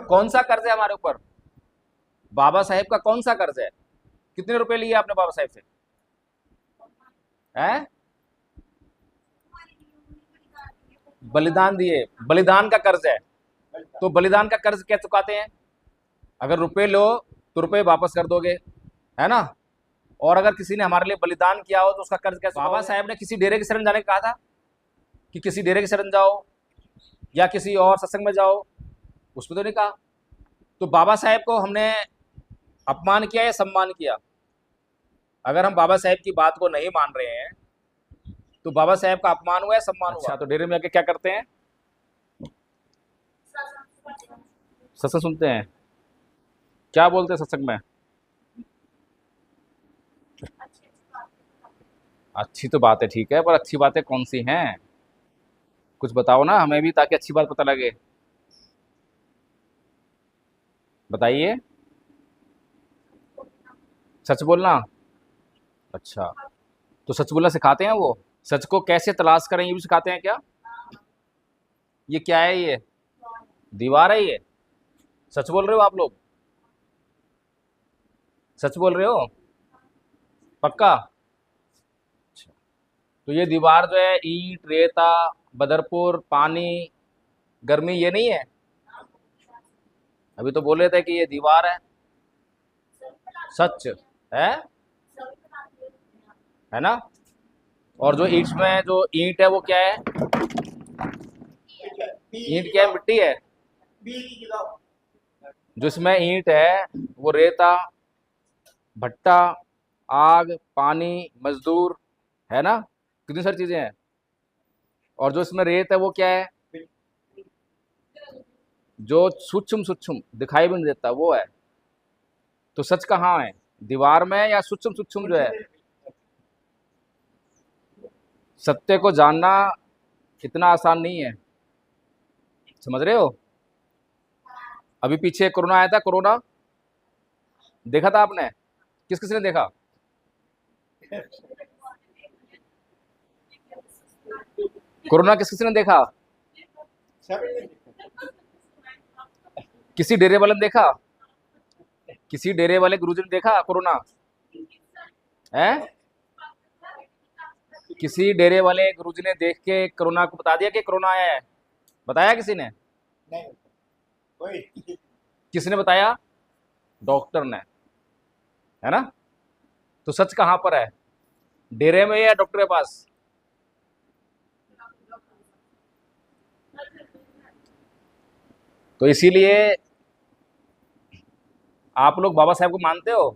कौन सा कर्ज है हमारे ऊपर? बाबा साहेब का कौन सा कर्ज है? कितने रुपए लिए आपने बाबा साहेब से? हैं? बलिदान दिए, बलिदान का कर्ज है। तो बलिदान का कर्ज क्या चुकाते हैं? अगर रुपए लो तो रुपए वापस कर दोगे, है ना? और अगर किसी ने हमारे लिए बलिदान किया हो तो उसका कर्ज कैसे? बाबा साहेब ने किसी डेरे की शरण जाने का कहा था कि किसी डेरे की शरण जाओ या किसी और सत्संग में जाओ, उसमें तो नहीं कहा। तो बाबा साहेब को हमने अपमान किया या सम्मान किया? अगर हम बाबा साहेब की बात को नहीं मान रहे हैं तो बाबा साहेब का अपमान हुआ या सम्मान हुआ? अच्छा, तो डेरे में आके क्या करते हैं? सत्संग सुनते हैं। क्या बोलते हैं सत्संग में? अच्छी तो बात है, ठीक है, पर अच्छी बातें कौन सी हैं? कुछ बताओ ना हमें भी, ताकि अच्छी बात पता लगे। बताइए। सच बोलना। अच्छा, तो सच बोलना सिखाते हैं वो? सच को कैसे तलाश करें ये भी सिखाते हैं क्या? ये क्या है ये? दीवार है ये? सच बोल रहे हो आप लोग? सच बोल रहे हो? पक्का? अच्छा, तो ये दीवार जो है ईंट रेता बदरपुर पानी गर्मी ये नहीं है? अभी तो बोल रहे थे कि ये दीवार है। सच है ना? और जो ईंट में जो ईंट है वो क्या है? ईंट क्या है? मिट्टी है। जो इसमें ईंट है वो रेता भट्टा आग पानी मजदूर, है ना? कितनी सारी चीजें हैं। और जो इसमें रेत है वो क्या है? जो सूक्ष्म सूक्ष्म दिखाई भी नहीं देता वो है। तो सच कहाँ है? दीवार में या सूक्ष्म सूक्ष्म जो है? सत्य को जानना इतना आसान नहीं है, समझ रहे हो? अभी पीछे कोरोना आया था, कोरोना देखा था आपने? किस किस ने देखा? कोरोना किस किस ने देखा? किसी डेरे वाले ने देखा? किसी डेरे वाले गुरुजी ने देखा कोरोना? है? किसी डेरे वाले गुरुजी ने देख के कोरोना को बता दिया कि कोरोना आया है? बताया किसी ने? नहीं कोई। किसने बताया? डॉक्टर ने, है ना? तो सच कहाँ पर है? डेरे में या डॉक्टर के पास? तो इसीलिए आप लोग बाबा साहेब को मानते हो?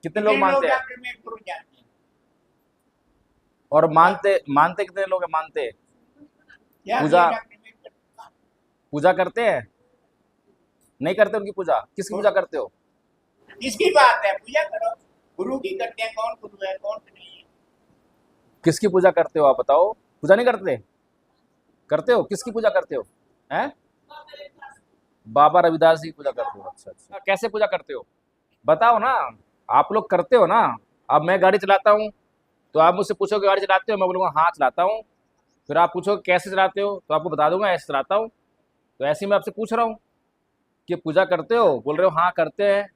कितने लोग मानते हैं? और मानते मानते कितने लोग हैं? मानते पूजा पूजा करते हैं? नहीं करते उनकी पूजा? किसकी पूजा करते हो? इसकी बात है, पूजा करो। गुरु की करते हैं, कौन गुरु है कौन नहीं है। किसकी पूजा करते हो आप बताओ? पूजा नहीं करते? करते हो? किसकी पूजा करते हो? हैं? बाबा रविदास जी की पूजा करते हो? अच्छा अच्छा, कैसे पूजा करते हो बताओ ना। आप लोग करते हो ना? अब मैं गाड़ी चलाता हूँ तो आप मुझसे पूछोगे गाड़ी चलाते हो, मैं बोलूँगा हाँ चलाता हूँ। फिर आप पूछोगे कैसे चलाते हो, तो आपको बता दूंगा ऐसे चलाता हूँ। तो ऐसे ही मैं आपसे पूछ रहा हूँ कि पूजा करते हो, बोल रहे हो हाँ करते हैं।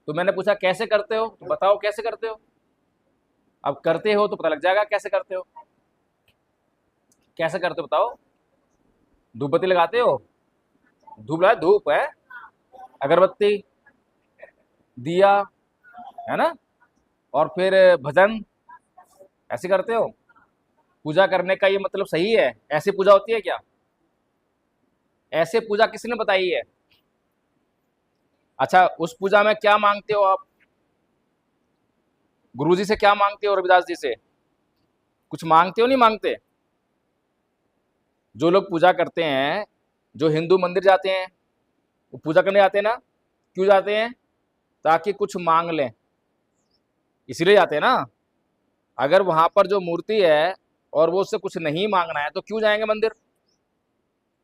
तो मैंने पूछा कैसे करते हो, तो बताओ कैसे करते हो। अब करते हो तो पता लग जाएगा कैसे करते हो। कैसे करते हो बताओ? धूप बत्ती लगाते हो? धूप लगा, धूप है, अगरबत्ती दिया, है ना? और फिर भजन, ऐसे करते हो? पूजा करने का ये मतलब सही है? ऐसे पूजा होती है क्या? ऐसे पूजा किसने बताई है? अच्छा, उस पूजा में क्या मांगते हो आप? गुरुजी से क्या मांगते हो? रविदास जी से कुछ मांगते हो नहीं मांगते? जो लोग पूजा करते हैं, जो हिंदू मंदिर जाते हैं, वो पूजा करने जाते हैं ना? क्यों जाते हैं? ताकि कुछ मांग लें, इसीलिए जाते हैं ना। अगर वहां पर जो मूर्ति है और वो उससे कुछ नहीं मांगना है तो क्यों जाएंगे मंदिर?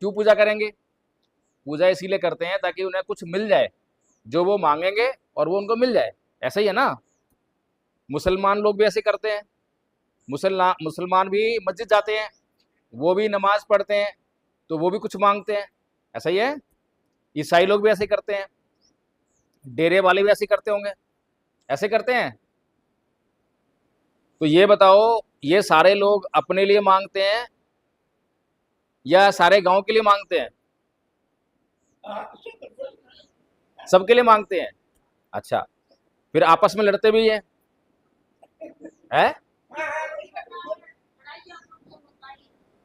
क्यों पूजा करेंगे? पूजा इसीलिए करते हैं ताकि उन्हें कुछ मिल जाए, जो वो मांगेंगे और वो उनको मिल जाए। ऐसा ही है ना? मुसलमान लोग भी ऐसे करते हैं। मुसलमान भी मस्जिद जाते हैं, वो भी नमाज पढ़ते हैं, तो वो भी कुछ मांगते हैं। ऐसा ही है। ईसाई लोग भी ऐसे ही करते हैं, डेरे वाले भी ऐसे ही करते होंगे, ऐसे करते हैं। तो ये बताओ, ये सारे लोग अपने लिए मांगते हैं या सारे गांव के लिए मांगते हैं? सबके लिए मांगते हैं। अच्छा, फिर आपस में लड़ते भी हैं?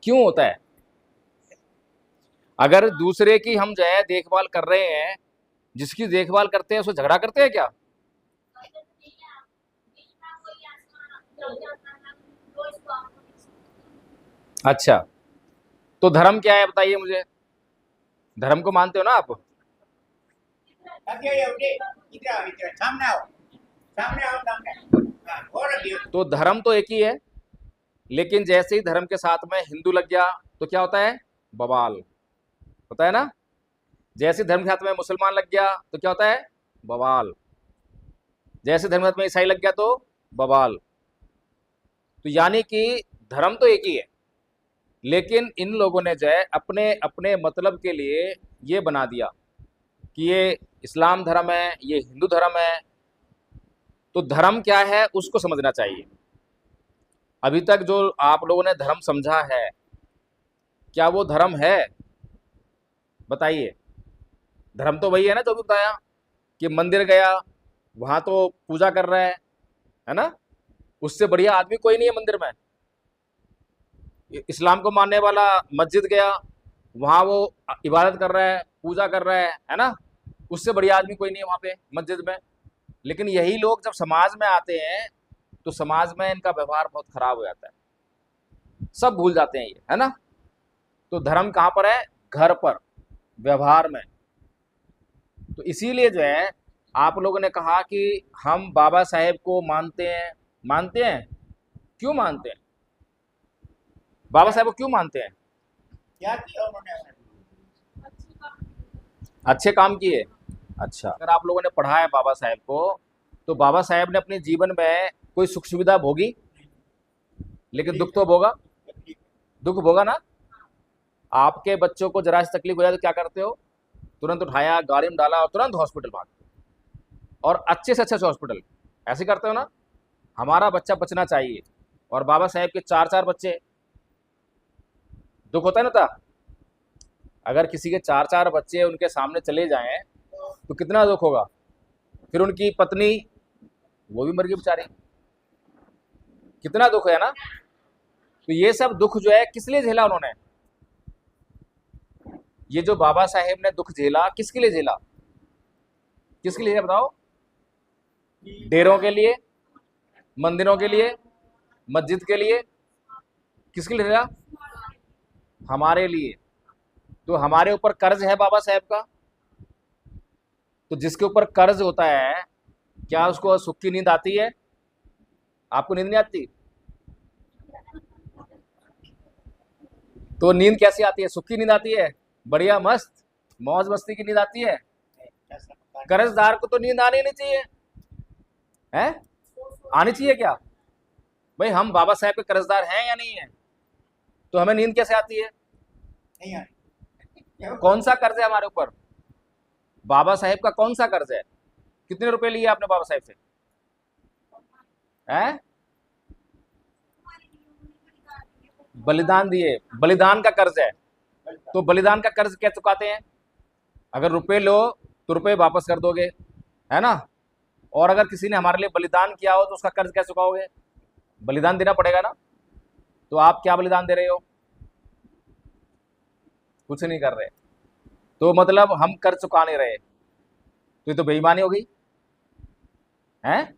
क्यों होता है? अगर दूसरे की हम जो है देखभाल कर रहे हैं, जिसकी देखभाल करते हैं उससे झगड़ा करते हैं क्या? अच्छा, तो धर्म क्या है बताइए मुझे, धर्म को मानते हो ना आप? तो धर्म तो एक ही है, लेकिन जैसे ही धर्म के साथ में हिंदू लग गया तो क्या होता है? बवाल होता है ना। जैसे धर्म के साथ में मुसलमान लग गया तो क्या होता है? बवाल। जैसे धर्म के साथ में ईसाई लग गया तो बवाल। तो यानी कि धर्म तो एक ही है, लेकिन इन लोगों ने जो है अपने अपने मतलब के लिए ये बना दिया कि ये इस्लाम धर्म है, ये हिंदू धर्म है। तो धर्म क्या है उसको समझना चाहिए। अभी तक जो आप लोगों ने धर्म समझा है, क्या वो धर्म है? बताइए। धर्म तो वही है ना जो भी बताया, कि मंदिर गया, वहां तो पूजा कर रहा है ना। उससे बढ़िया आदमी कोई नहीं है मंदिर में। इस्लाम को मानने वाला मस्जिद गया, वहां वो इबादत कर रहा है, पूजा कर रहा है ना। उससे बढ़िया आदमी कोई नहीं है वहां पे मस्जिद में। लेकिन यही लोग जब समाज में आते हैं तो समाज में इनका व्यवहार बहुत खराब हो जाता है, सब भूल जाते हैं ये, है ना। तो धर्म कहाँ पर है? घर पर, व्यवहार में। तो इसीलिए जो है आप लोगों ने कहा कि हम बाबा साहेब को मानते हैं। मानते हैं? क्यों मानते हैं? बाबा साहेब को क्यों मानते हैं? क्या किया उन्होंने? अच्छे काम किए। अच्छा, अगर आप लोगों ने पढ़ा है बाबा साहेब को, तो बाबा साहेब ने अपने जीवन में कोई सुख सुविधा भोगी, लेकिन दुख तो भोगा, दुख भोगा ना। आपके बच्चों को जरा सी तकलीफ हो जाए तो क्या करते हो? तुरंत उठाया, गाड़ी में डाला और तुरंत हॉस्पिटल भाग, और अच्छे से अच्छे हॉस्पिटल। ऐसे करते हो ना। हमारा बच्चा बचना चाहिए, और बाबा साहेब के चार चार बच्चे, दुख होता है ना था। अगर किसी के चार चार बच्चे उनके सामने चले जाएं तो कितना दुख होगा। फिर उनकी पत्नी, वो भी मर गई बेचारी, कितना दुख है ना। तो ये सब दुख जो है किस लिए झेला उन्होंने? ये जो बाबा साहेब ने दुख झेला, किसके लिए झेला? किसके लिए बताओ? डेरों के लिए, मंदिरों के लिए, मस्जिद के लिए, किसके लिए झेला? हमारे लिए। तो हमारे ऊपर कर्ज है बाबा साहेब का। तो जिसके ऊपर कर्ज होता है, क्या उसको सुख की नींद आती है? आपको नींद नहीं आती? तो नींद कैसी आती है? सुख की नींद आती है, बढ़िया मस्त मौज मस्ती की नींद आती है। कर्जदार को तो नींद आनी नहीं चाहिए, है? आनी चाहिए क्या? भाई हम बाबा साहेब के कर्जदार हैं या नहीं है? तो हमें नींद कैसे आती है? नहीं आती। कौन सा कर्ज है हमारे ऊपर? बाबा साहेब का कौन सा कर्ज है? कितने रुपए लिए आपने बाबा साहेब से? हैं? बलिदान दिए, बलिदान का कर्ज है। तो बलिदान का कर्ज क्या चुकाते हैं? अगर रुपए लो तो रुपए वापस कर दोगे, है ना। और अगर किसी ने हमारे लिए बलिदान किया हो तो उसका कर्ज क्या चुकाओगे? बलिदान देना पड़ेगा ना। तो आप क्या बलिदान दे रहे हो? कुछ नहीं कर रहे। तो मतलब हम कर्ज चुका नहीं रहे, तो ये तो बेईमानी होगी, है?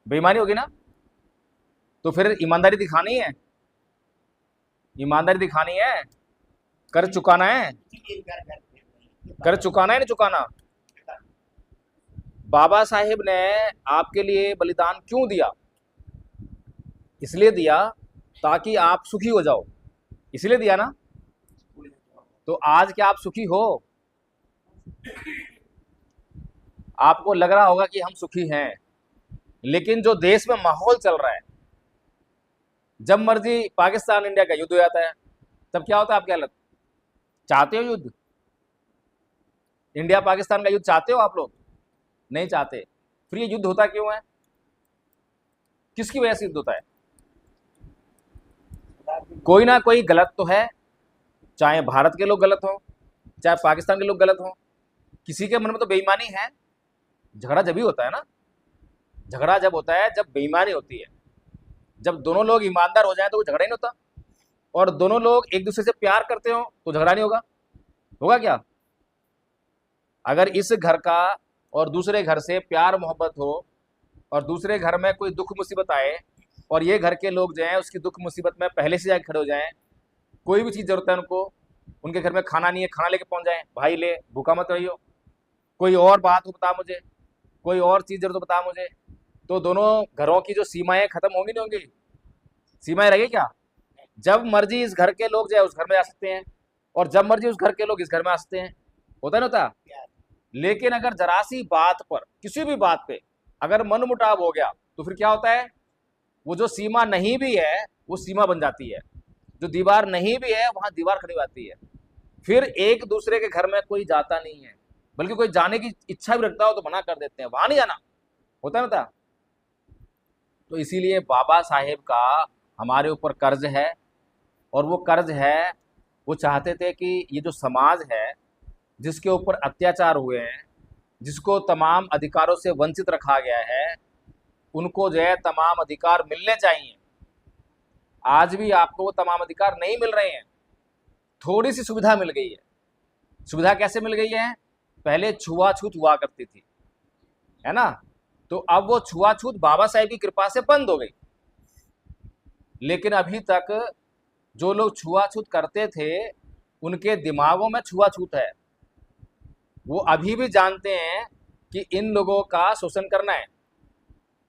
बेईमानी होगी ना। तो फिर ईमानदारी दिखानी है, ईमानदारी दिखानी है, कर्ज चुकाना है। कर्ज चुकाना है नहीं चुकाना? बाबा साहेब ने आपके लिए बलिदान क्यों दिया? इसलिए दिया ताकि आप सुखी हो जाओ, इसलिए दिया ना। तो आज क्या आप सुखी हो? आपको लग रहा होगा कि हम सुखी हैं, लेकिन जो देश में माहौल चल रहा है, जब मर्जी पाकिस्तान इंडिया का युद्ध हो जाता है, तब क्या होता है आपकी हालत? चाहते हो युद्ध? इंडिया पाकिस्तान का युद्ध चाहते हो आप लोग? नहीं चाहते। फिर ये युद्ध होता क्यों है? किसकी वजह से युद्ध होता है? कोई ना कोई गलत तो है, चाहे भारत के लोग गलत हों, चाहे पाकिस्तान के लोग गलत हों, किसी के मन में तो बेईमानी है। झगड़ा जब ही होता है ना, झगड़ा जब होता है जब बेईमानी होती है। जब दोनों लोग ईमानदार हो जाएं तो वो झगड़ा ही नहीं होता, और दोनों लोग एक दूसरे से प्यार करते हो तो झगड़ा नहीं होगा। होगा क्या? अगर इस घर का और दूसरे घर से प्यार मोहब्बत हो, और दूसरे घर में कोई दुख मुसीबत आए, और ये घर के लोग जो हैं उसकी दुख मुसीबत में पहले से जाके खड़े हो जाएं, कोई भी चीज़ जरूरत है उनको, उनके घर में खाना नहीं है, खाना लेके पहुंच जाएं, भाई ले भूखा मत रहियो, कोई और बात हो बता मुझे, कोई और चीज़ जरूरत हो बता मुझे, तो दोनों घरों की जो सीमाएं खत्म होंगी नहीं होंगी? सीमाएं रहेगी क्या? जब मर्जी इस घर के लोग जो है उस घर में आ सकते हैं, और जब मर्जी उस घर के लोग इस घर में आ सकते हैं। होता नहीं होता? लेकिन अगर जरा सी बात पर, किसी भी बात पे अगर मन मुटाव हो गया तो फिर क्या होता है? वो जो सीमा नहीं भी है वो सीमा बन जाती है, जो दीवार नहीं भी है वहां दीवार खड़ी हो जाती है। फिर एक दूसरे के घर में कोई जाता नहीं है, बल्कि कोई जाने की इच्छा भी रखता हो तो मना कर देते हैं, वहां नहीं जाना। होता है ना? तो इसीलिए बाबा साहेब का हमारे ऊपर कर्ज है, और वो कर्ज है, वो चाहते थे कि ये जो समाज है जिसके ऊपर अत्याचार हुए हैं, जिसको तमाम अधिकारों से वंचित रखा गया है, उनको जो है तमाम अधिकार मिलने चाहिए। आज भी आपको वो तमाम अधिकार नहीं मिल रहे हैं, थोड़ी सी सुविधा मिल गई है। सुविधा कैसे मिल गई है? पहले छुआछूत हुआ करती थी, है ना? तो अब वो छुआछूत बाबा साहेब की कृपा से बंद हो गई। लेकिन अभी तक जो लोग छुआछूत करते थे उनके दिमागों में छुआछूत है, वो अभी भी जानते हैं कि इन लोगों का शोषण करना है।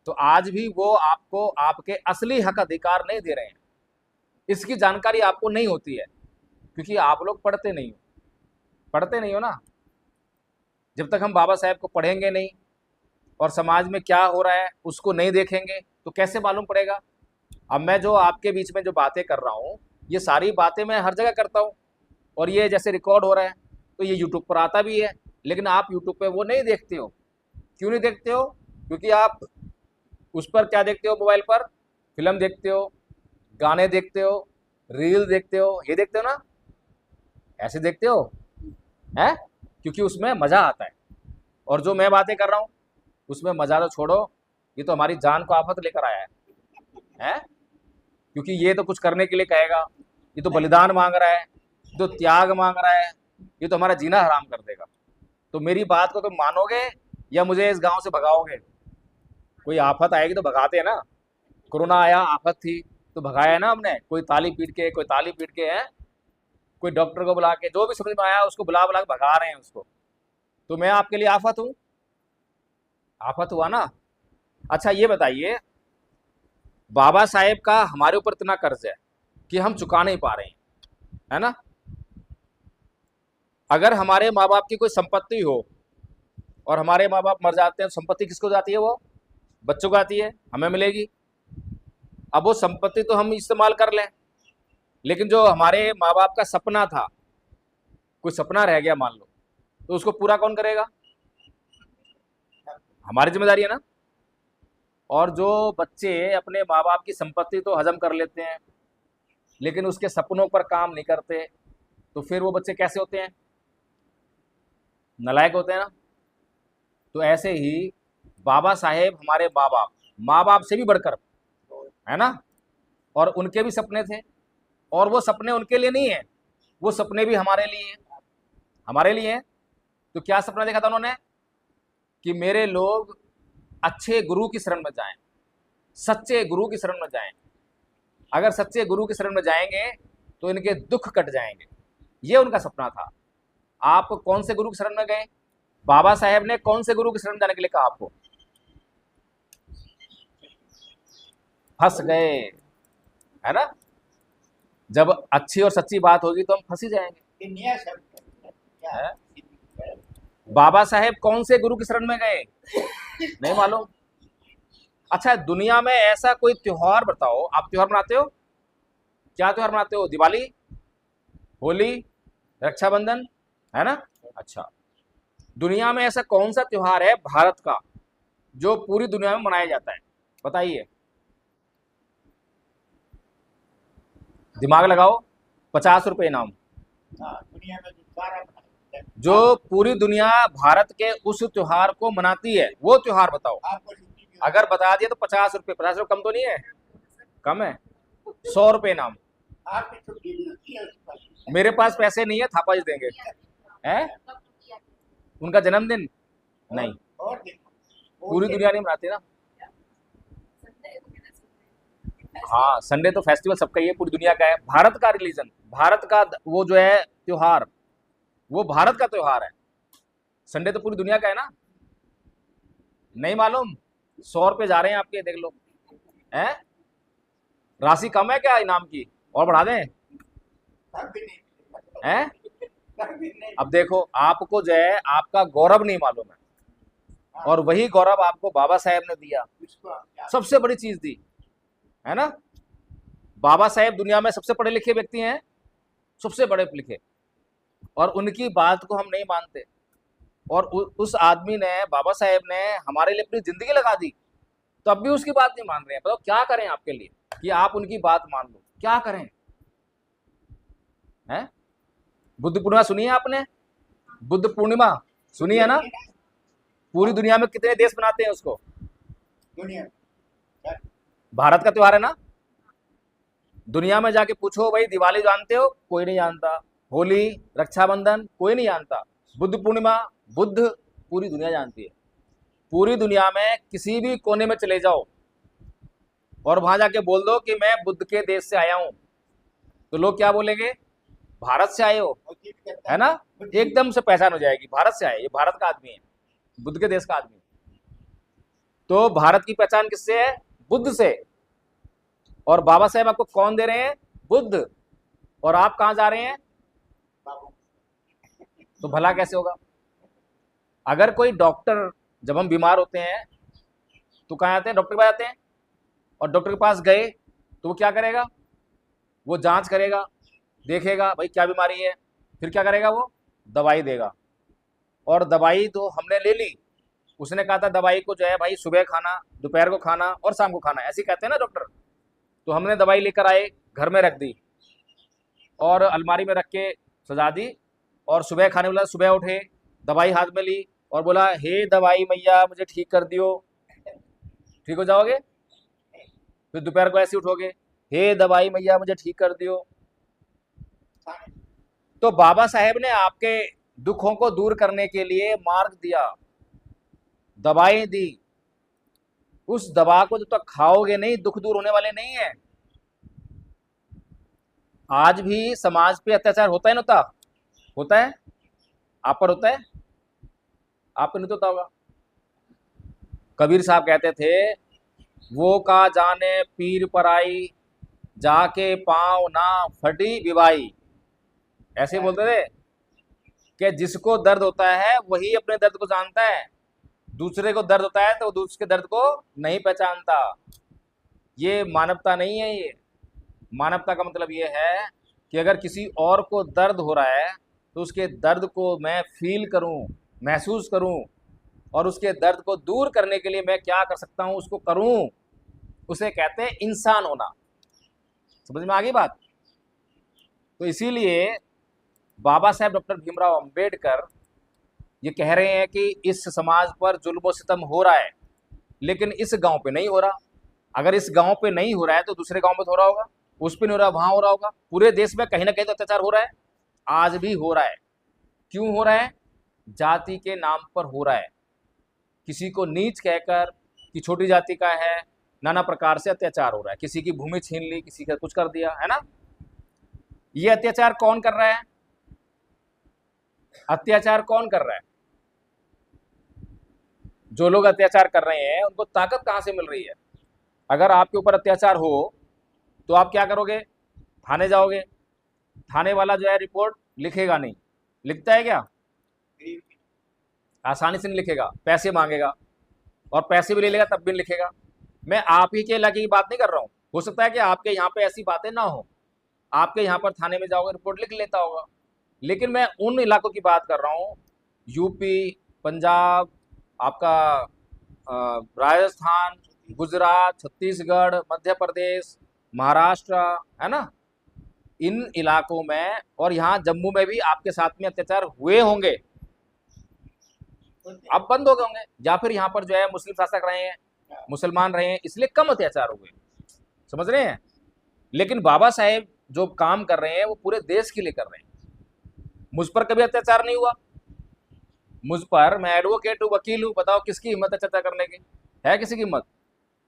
तो आज भी वो आपको आपके असली हक अधिकार नहीं दे रहे हैं। इसकी जानकारी आपको नहीं होती है, क्योंकि आप लोग पढ़ते नहीं हो। पढ़ते नहीं हो ना। जब तक हम बाबा साहेब को पढ़ेंगे नहीं और समाज में क्या हो रहा है उसको नहीं देखेंगे तो कैसे मालूम पड़ेगा? अब मैं जो आपके बीच में जो बातें कर रहा हूँ, ये सारी बातें मैं हर जगह करता हूँ, और ये जैसे रिकॉर्ड हो रहा है तो ये यूट्यूब पर आता भी है, लेकिन आप यूट्यूब पे वो नहीं देखते हो। क्यों नहीं देखते हो? क्योंकि आप उस पर क्या देखते हो? मोबाइल पर फिल्म देखते हो, गाने देखते हो, रील देखते हो, ये देखते हो ना, ऐसे देखते हो है, क्योंकि उसमें मज़ा आता है। और जो मैं बातें कर रहा हूँ उसमें मज़ा तो छोड़ो, ये तो हमारी जान को आफत लेकर आया है? क्योंकि ये तो कुछ करने के लिए कहेगा, ये तो बलिदान मांग रहा है, ये तो त्याग मांग रहा है, ये तो हमारा जीना हराम कर देगा। तो मेरी बात को तुम मानोगे या मुझे इस गांव से भगाओगे? कोई आफत आएगी तो भगाते हैं ना। कोरोना आया, आफत थी तो भगाया ना हमने, कोई ताली पीट के, कोई ताली पीट के है, कोई डॉक्टर को बुला के, जो भी समझ में आया उसको बुला बुला के भगा रहे हैं उसको। तो मैं आपके लिए आफत हूँ? आफत हुआ ना। अच्छा ये बताइए, बाबा साहेब का हमारे ऊपर इतना कर्ज है कि हम चुका नहीं पा रहे हैं, है ना? अगर हमारे माँ बाप की कोई संपत्ति हो और हमारे माँ बाप मर जाते हैं तो संपत्ति किसको जाती है? वो बच्चों को आती है, हमें मिलेगी। अब वो संपत्ति तो हम इस्तेमाल कर लें, लेकिन जो हमारे माँ बाप का सपना था, कोई सपना रह गया मान लो, तो उसको पूरा कौन करेगा? हमारी जिम्मेदारी है ना। और जो बच्चे अपने माँ बाप की संपत्ति तो हजम कर लेते हैं लेकिन उसके सपनों पर काम नहीं करते, तो फिर वो बच्चे कैसे होते हैं? नालायक होते हैं ना। तो ऐसे ही बाबा साहेब हमारे माँ बाप से भी बढ़कर, है ना? और उनके भी सपने थे, और वो सपने उनके लिए नहीं है, वो सपने भी हमारे लिए हैं, हमारे लिए हैं। तो क्या सपना देखा था उन्होंने? कि मेरे लोग अच्छे गुरु की शरण में जाएं, सच्चे गुरु की शरण में जाएं। अगर सच्चे गुरु की शरण में जाएंगे तो इनके दुख कट जाएंगे, ये उनका सपना था। आप कौन से गुरु की शरण में गए? बाबा साहेब ने कौन से गुरु की शरण जाने के लिए कहा आपको? फंस गए, है ना? जब अच्छी और सच्ची बात होगी तो हम फंस ही जाएंगे। दुनिया सब क्या है? बाबा साहेब कौन से गुरु की शरण में गए? नहीं मालूम। अच्छा, दुनिया में ऐसा कोई त्योहार बताओ, आप त्योहार मनाते हो? क्या त्योहार मनाते हो? दिवाली, होली, रक्षाबंधन, है ना? अच्छा, दुनिया में ऐसा कौन सा त्योहार है भारत का जो पूरी दुनिया में मनाया जाता है? बताइए, दिमाग लगाओ। 50 रुपए इनाम। हाँ, दुनिया में जो सारा बनाते हैं। जो पूरी दुनिया भारत के उस त्योहार को मनाती है, वो त्योहार बताओ। आपको छुट्टी भी अगर बता दिया तो 50 रुपए। 50 रुपए कम तो नहीं है? कम है। 100 रुपए इनाम। आपकी छुट्टी भी होती है उस पर। मेरे पास पैसे नहीं है, थापा जी देंगे। है उनका जन्मदिन? नहीं, और देखो, पूरी दुनिया नहीं मनाती ना। हाँ, संडे तो फेस्टिवल सबका ही है, पूरी दुनिया का है। भारत का रिलीजन, भारत का वो जो है त्योहार, वो भारत का त्योहार है। संडे तो पूरी दुनिया का है ना। नहीं मालूम? 100 रुपए जा रहे हैं आपके, देख लो। हैं? राशि कम है क्या इनाम की? और बढ़ा दें? कभी नहीं, हैं? कभी नहीं। अब देखो, आपको जो है आपका गौरव नहीं मालूम है, और वही गौरव आपको बाबा साहेब ने दिया, उसको आप क्या- सबसे बड़ी चीज दी, है ना। बाबा साहेब दुनिया में सबसे पढ़े लिखे व्यक्ति हैं, सबसे बड़े लिखे, और उनकी बात को हम नहीं मानते। और उस आदमी ने, बाबा साहेब ने हमारे लिए अपनी जिंदगी लगा दी, तो अब भी उसकी बात नहीं मान रहे हैं। बताओ क्या करें आपके लिए कि आप उनकी बात मान लो? क्या करें? हैं? बुद्ध पूर्णिमा सुनी है आपने? बुद्ध पूर्णिमा सुनी है ना? पूरी दुनिया में कितने देश मनाते हैं उसको? दुनिया में भारत का त्योहार है ना। दुनिया में जाके पूछो भाई, दिवाली जानते हो? कोई नहीं जानता। होली, रक्षाबंधन, कोई नहीं जानता। बुद्ध पूर्णिमा, बुद्ध, पूरी दुनिया जानती है। पूरी दुनिया में किसी भी कोने में चले जाओ और वहां जाके बोल दो कि मैं बुद्ध के देश से आया हूं, तो लोग क्या बोलेंगे? भारत से आए हो, और ये भी कहता है ना। एकदम से पहचान हो जाएगी, भारत से आए, ये भारत का आदमी है, बुद्ध के देश का आदमी। तो भारत की पहचान किससे है? बुद्ध से। और बाबा साहेब आपको कौन दे रहे हैं? बुद्ध। और आप कहां जा रहे हैं? बाबू, तो भला कैसे होगा? अगर कोई डॉक्टर, जब हम बीमार होते हैं तो कहाँ आते हैं? डॉक्टर के पास आते हैं। और डॉक्टर के पास गए तो वो क्या करेगा? वो जांच करेगा, देखेगा भाई क्या बीमारी है, फिर क्या करेगा? वो दवाई देगा। और दवाई तो हमने ले ली, उसने कहा था दवाई को जो है भाई सुबह खाना, दोपहर को खाना और शाम को खाना, ऐसे कहते हैं ना डॉक्टर। तो हमने दवाई लेकर आए, घर में रख दी और अलमारी में रख के सजा दी, और सुबह खाने वाला सुबह उठे, दवाई हाथ में ली और बोला हे दवाई मैया मुझे ठीक कर दियो, ठीक हो जाओगे। फिर दोपहर को ऐसे उठोगे, हे दवाई मैया मुझे ठीक कर दियो। खाने तो बाबा साहेब ने आपके दुखों को दूर करने के लिए मार्ग दिया, दवाएं दी। उस दवा को जब तक खाओगे नहीं, दुख दूर होने वाले नहीं है। आज भी समाज पे अत्याचार होता है, ना होता है? आप पर होता है? आप पे नहीं तो होता होगा। कबीर साहब कहते थे, वो का जाने पीर पराई, जाके पांव ना फटी विवाई। ऐसे बोलते थे कि जिसको दर्द होता है वही अपने दर्द को जानता है, दूसरे को दर्द होता है तो दूसरे के दर्द को नहीं पहचानता। ये मानवता नहीं है। ये मानवता का मतलब ये है कि अगर किसी और को दर्द हो रहा है तो उसके दर्द को मैं फील करूं, महसूस करूं, और उसके दर्द को दूर करने के लिए मैं क्या कर सकता हूं उसको करूं। उसे कहते हैं इंसान होना। समझ में आ गई बात? तो इसीलिए बाबा साहेब डॉक्टर भीमराव अंबेडकर ये कह रहे हैं कि इस समाज पर जुल्म सितम हो रहा है, लेकिन इस गांव पे नहीं हो रहा। अगर इस गांव पे नहीं हो रहा है तो दूसरे गांव में तो हो रहा होगा, उस पे नहीं हो रहा, वहां हो रहा होगा। पूरे देश में कहीं ना कहीं तो अत्याचार हो रहा है, आज भी हो रहा है। क्यों हो रहा है? जाति के नाम पर हो रहा है। किसी को नीच कहकर कि छोटी जाति का है, नाना प्रकार से अत्याचार हो रहा है। किसी की भूमि छीन ली, किसी का कुछ कर दिया, है ना। ये अत्याचार कौन कर रहा है? अत्याचार कौन कर रहा है? जो लोग अत्याचार कर रहे हैं उनको ताकत कहां से मिल रही है? अगर आपके ऊपर अत्याचार हो तो आप क्या करोगे? थाने जाओगे। थाने वाला जो है रिपोर्ट लिखेगा नहीं, लिखता है क्या? गरीब की आसानी से नहीं लिखेगा, पैसे मांगेगा, और पैसे भी ले लेगा तब भी नहीं लिखेगा। मैं आप ही के इलाके की बात नहीं कर रहा हूँ, हो सकता है कि आपके यहाँ पे ऐसी बातें ना हो, आपके यहाँ पर थाने में जाओगे रिपोर्ट लिख लेता होगा। लेकिन मैं उन इलाकों की बात कर रहा हूँ, यूपी, पंजाब, आपका राजस्थान, गुजरात, छत्तीसगढ़, मध्य प्रदेश, महाराष्ट्र, है ना, इन इलाकों में और यहाँ जम्मू में भी आपके साथ में अत्याचार हुए होंगे, अब बंद हो गए होंगे, या फिर यहाँ पर जो है मुस्लिम शासक रहे हैं, मुसलमान रहे हैं, इसलिए कम अत्याचार हुए, समझ रहे हैं। लेकिन बाबा साहेब जो काम कर रहे हैं वो पूरे देश के लिए कर रहे हैं। मुझ पर कभी अत्याचार नहीं हुआ, मुझ पर, मैं एडवोकेट हूँ, वकील हूँ, बताओ किसकी हिम्मत है अत्याचार करने की, है किसी की हिम्मत?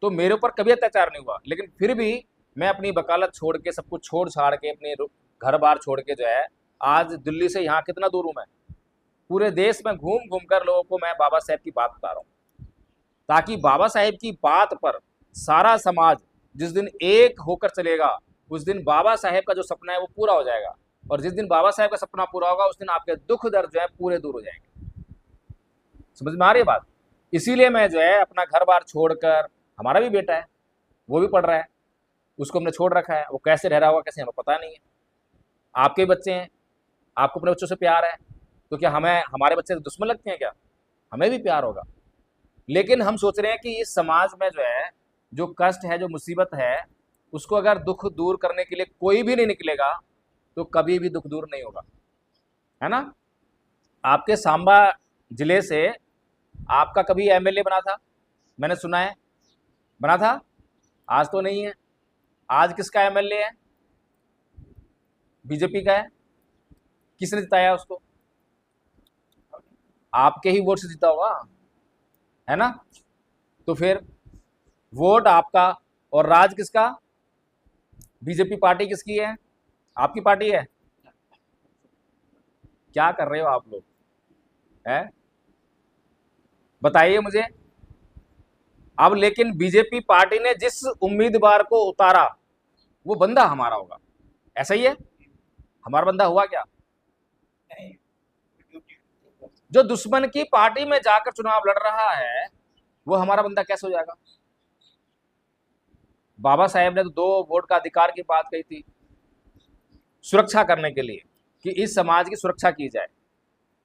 तो मेरे ऊपर कभी अत्याचार नहीं हुआ, लेकिन फिर भी मैं अपनी वकालत छोड़ के, सब कुछ छोड़ छाड़ के, अपने घर बार छोड़ के जो है, आज दिल्ली से यहाँ कितना दूर हूँ मैं, पूरे देश में घूम घूम कर लोगों को मैं बाबा साहेब की बात बता रहा हूँ, ताकि बाबा साहेब की बात पर सारा समाज जिस दिन एक होकर चलेगा, उस दिन बाबा साहेब का जो सपना है वो पूरा हो जाएगा, और जिस दिन बाबा साहेब का सपना पूरा होगा उस दिन आपके दुख दर्द जो है पूरे दूर हो जाएंगे। समझ में आ रही है बात? इसीलिए मैं जो है अपना घर बार छोड़कर, हमारा भी बेटा है, वो भी पढ़ रहा है, उसको हमने छोड़ रखा है, वो कैसे रह रहा होगा, कैसे, हमें पता नहीं है। आपके बच्चे हैं, आपको अपने बच्चों से प्यार है, तो क्या हमें हमारे बच्चे दुश्मन लगते हैं क्या? हमें भी प्यार होगा। लेकिन हम सोच रहे हैं कि इस समाज में जो है, जो कष्ट है, जो मुसीबत है, उसको अगर दुख दूर करने के लिए कोई भी नहीं निकलेगा तो कभी भी दुख दूर नहीं होगा, है ना। आपके सांबा जिले से आपका कभी एमएलए बना था? मैंने सुना है बना था, आज तो नहीं है। आज किसका एमएलए है? बीजेपी का है। किसने जिताया उसको? आपके ही वोट से जीता होगा, है ना। तो फिर वोट आपका और राज किसका? बीजेपी पार्टी किसकी है? आपकी पार्टी है। क्या कर रहे हो आप लोग, है बताइए मुझे। अब लेकिन बीजेपी पार्टी ने जिस उम्मीदवार को उतारा वो बंदा हमारा होगा, ऐसा ही है? हमारा बंदा हुआ क्या? जो दुश्मन की पार्टी में जाकर चुनाव लड़ रहा है वो हमारा बंदा कैसे हो जाएगा? बाबा साहेब ने तो 2 वोट का अधिकार की बात कही थी, सुरक्षा करने के लिए, कि इस समाज की सुरक्षा की जाए,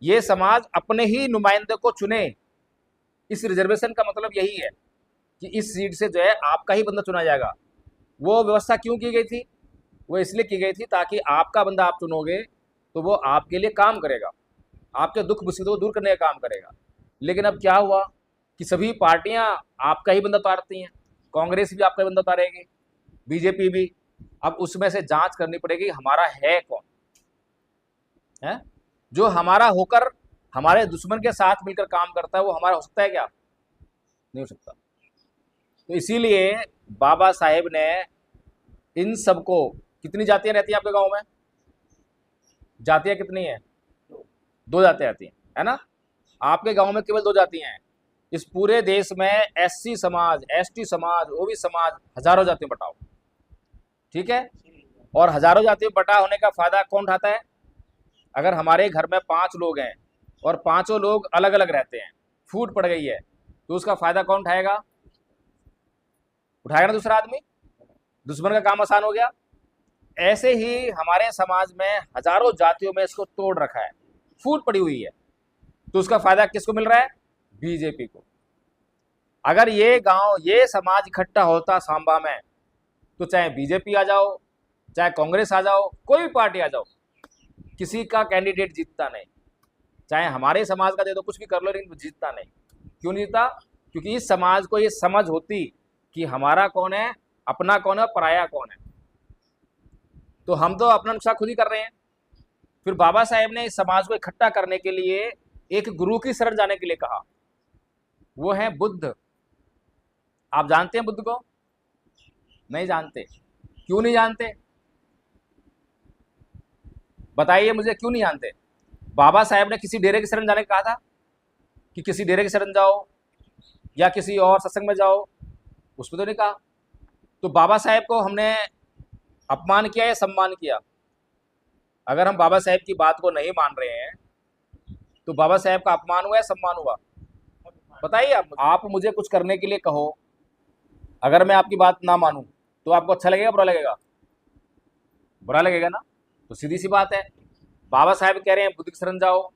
ये समाज अपने ही नुमाइंदे को चुने। इस रिजर्वेशन का मतलब यही है कि इस सीट से जो है आपका ही बंदा चुना जाएगा। वो व्यवस्था क्यों की गई थी? वो इसलिए की गई थी ताकि आपका बंदा आप चुनोगे तो वो आपके लिए काम करेगा, आपके दुख मुसीबतों को दूर करने का काम करेगा। लेकिन अब क्या हुआ कि सभी पार्टियां आपका ही बंदा उतारती हैं, कांग्रेस भी आपका ही बंदा उतारेगी, बीजेपी भी। अब उसमें से जांच करनी पड़ेगी हमारा है कौन, है जो हमारा होकर हमारे दुश्मन के साथ मिलकर काम करता है, वो हमारा हो सकता है क्या? नहीं हो सकता। तो इसीलिए बाबा साहेब ने इन सबको, कितनी जातियां रहती हैं आपके गांव में? जातियां कितनी हैं? 2 जातियां आती हैं, है ना। आपके गांव में केवल 2 जातियां हैं। इस पूरे देश में एससी समाज, एसटी समाज, ओबी समाज, हजारों जातियां बटाओ, ठीक है। और हजारों जातियां बटा होने का फायदा कौन उठाता है? अगर हमारे घर में 5 लोग हैं और पांचों लोग अलग अलग रहते हैं, फूट पड़ गई है, तो उसका फायदा कौन उठाएगा? उठाएगा ना दूसरा आदमी, दुश्मन का काम आसान हो गया। ऐसे ही हमारे समाज में हजारों जातियों में इसको तोड़ रखा है, फूट पड़ी हुई है, तो उसका फायदा किसको मिल रहा है? बीजेपी को। अगर ये गांव, ये समाज इकट्ठा होता सांबा में, तो चाहे बीजेपी आ जाओ, चाहे कांग्रेस आ जाओ, कोई भी पार्टी आ जाओ, किसी का कैंडिडेट जीतता नहीं। चाहे हमारे समाज का दे दो, कुछ भी कर लो, लेकिन जीतता नहीं। क्यों नहीं जीतता? क्योंकि इस समाज को ये समझ होती कि हमारा कौन है, अपना कौन है, पराया कौन है। तो हम तो अपना नुकसान खुद ही कर रहे हैं। फिर बाबा साहेब ने इस समाज को इकट्ठा करने के लिए एक गुरु की शरण जाने के लिए कहा, वो है बुद्ध। आप जानते हैं बुद्ध को? नहीं जानते। क्यों नहीं जानते? बताइए मुझे, क्यों नहीं जानते? बाबा साहेब ने किसी डेरे की शरण जाने को कहा था कि किसी डेरे की शरण जाओ या किसी और सत्संग में जाओ? उसमें तो नहीं कहा। तो बाबा साहेब को हमने अपमान किया या सम्मान किया? अगर हम बाबा साहेब की बात को नहीं मान रहे हैं तो बाबा साहेब का अपमान हुआ या सम्मान हुआ? बताइए आप मुझे कुछ करने के लिए कहो, अगर मैं आपकी बात ना मानूं तो आपको अच्छा लगेगा, बुरा लगेगा? बुरा लगेगा ना। तो सीधी सी बात है, बाबा साहेब कह रहे हैं बुद्ध की शरण जाओ,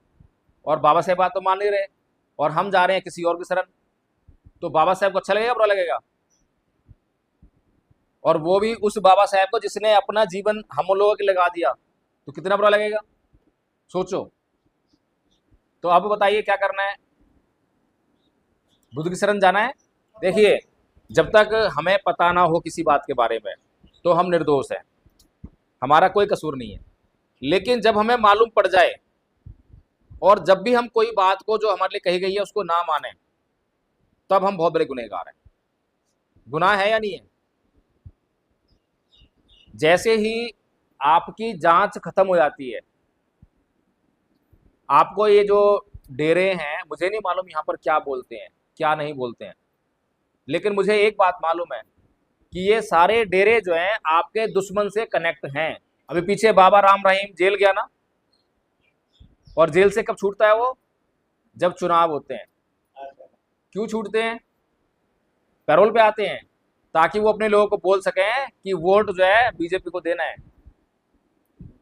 और बाबा साहेब बात तो मान नहीं रहे, और हम जा रहे हैं किसी और की शरण, तो बाबा साहब को अच्छा लगेगा, बुरा लगेगा? और वो भी उस बाबा साहब को जिसने अपना जीवन हम लोगों के लगा दिया, तो कितना बुरा लगेगा? सोचो। तो अब बताइए क्या करना है? बुद्ध की शरण जाना है? देखिए, जब तक हमें पता ना हो किसी बात के बारे में तो हम निर्दोष हैं, हमारा कोई कसूर नहीं है। लेकिन जब हमें मालूम पड़ जाए और जब भी हम कोई बात को जो हमारे लिए कही गई है उसको ना माने, तब हम बहुत बड़े गुनहगार हैं। गुनाह है या नहीं है? जैसे ही आपकी जांच खत्म हो जाती है, आपको ये जो डेरे हैं, मुझे नहीं मालूम यहाँ पर क्या बोलते हैं क्या नहीं बोलते हैं, लेकिन मुझे एक बात मालूम है कि ये सारे डेरे जो हैं आपके दुश्मन से कनेक्ट हैं। अभी पीछे बाबा राम रहीम जेल गया ना, और जेल से कब छूटता है वो? जब चुनाव होते हैं। क्यों छूटते हैं? पैरोल पे आते हैं, ताकि वो अपने लोगों को बोल सकें कि वोट जो है बीजेपी को देना है।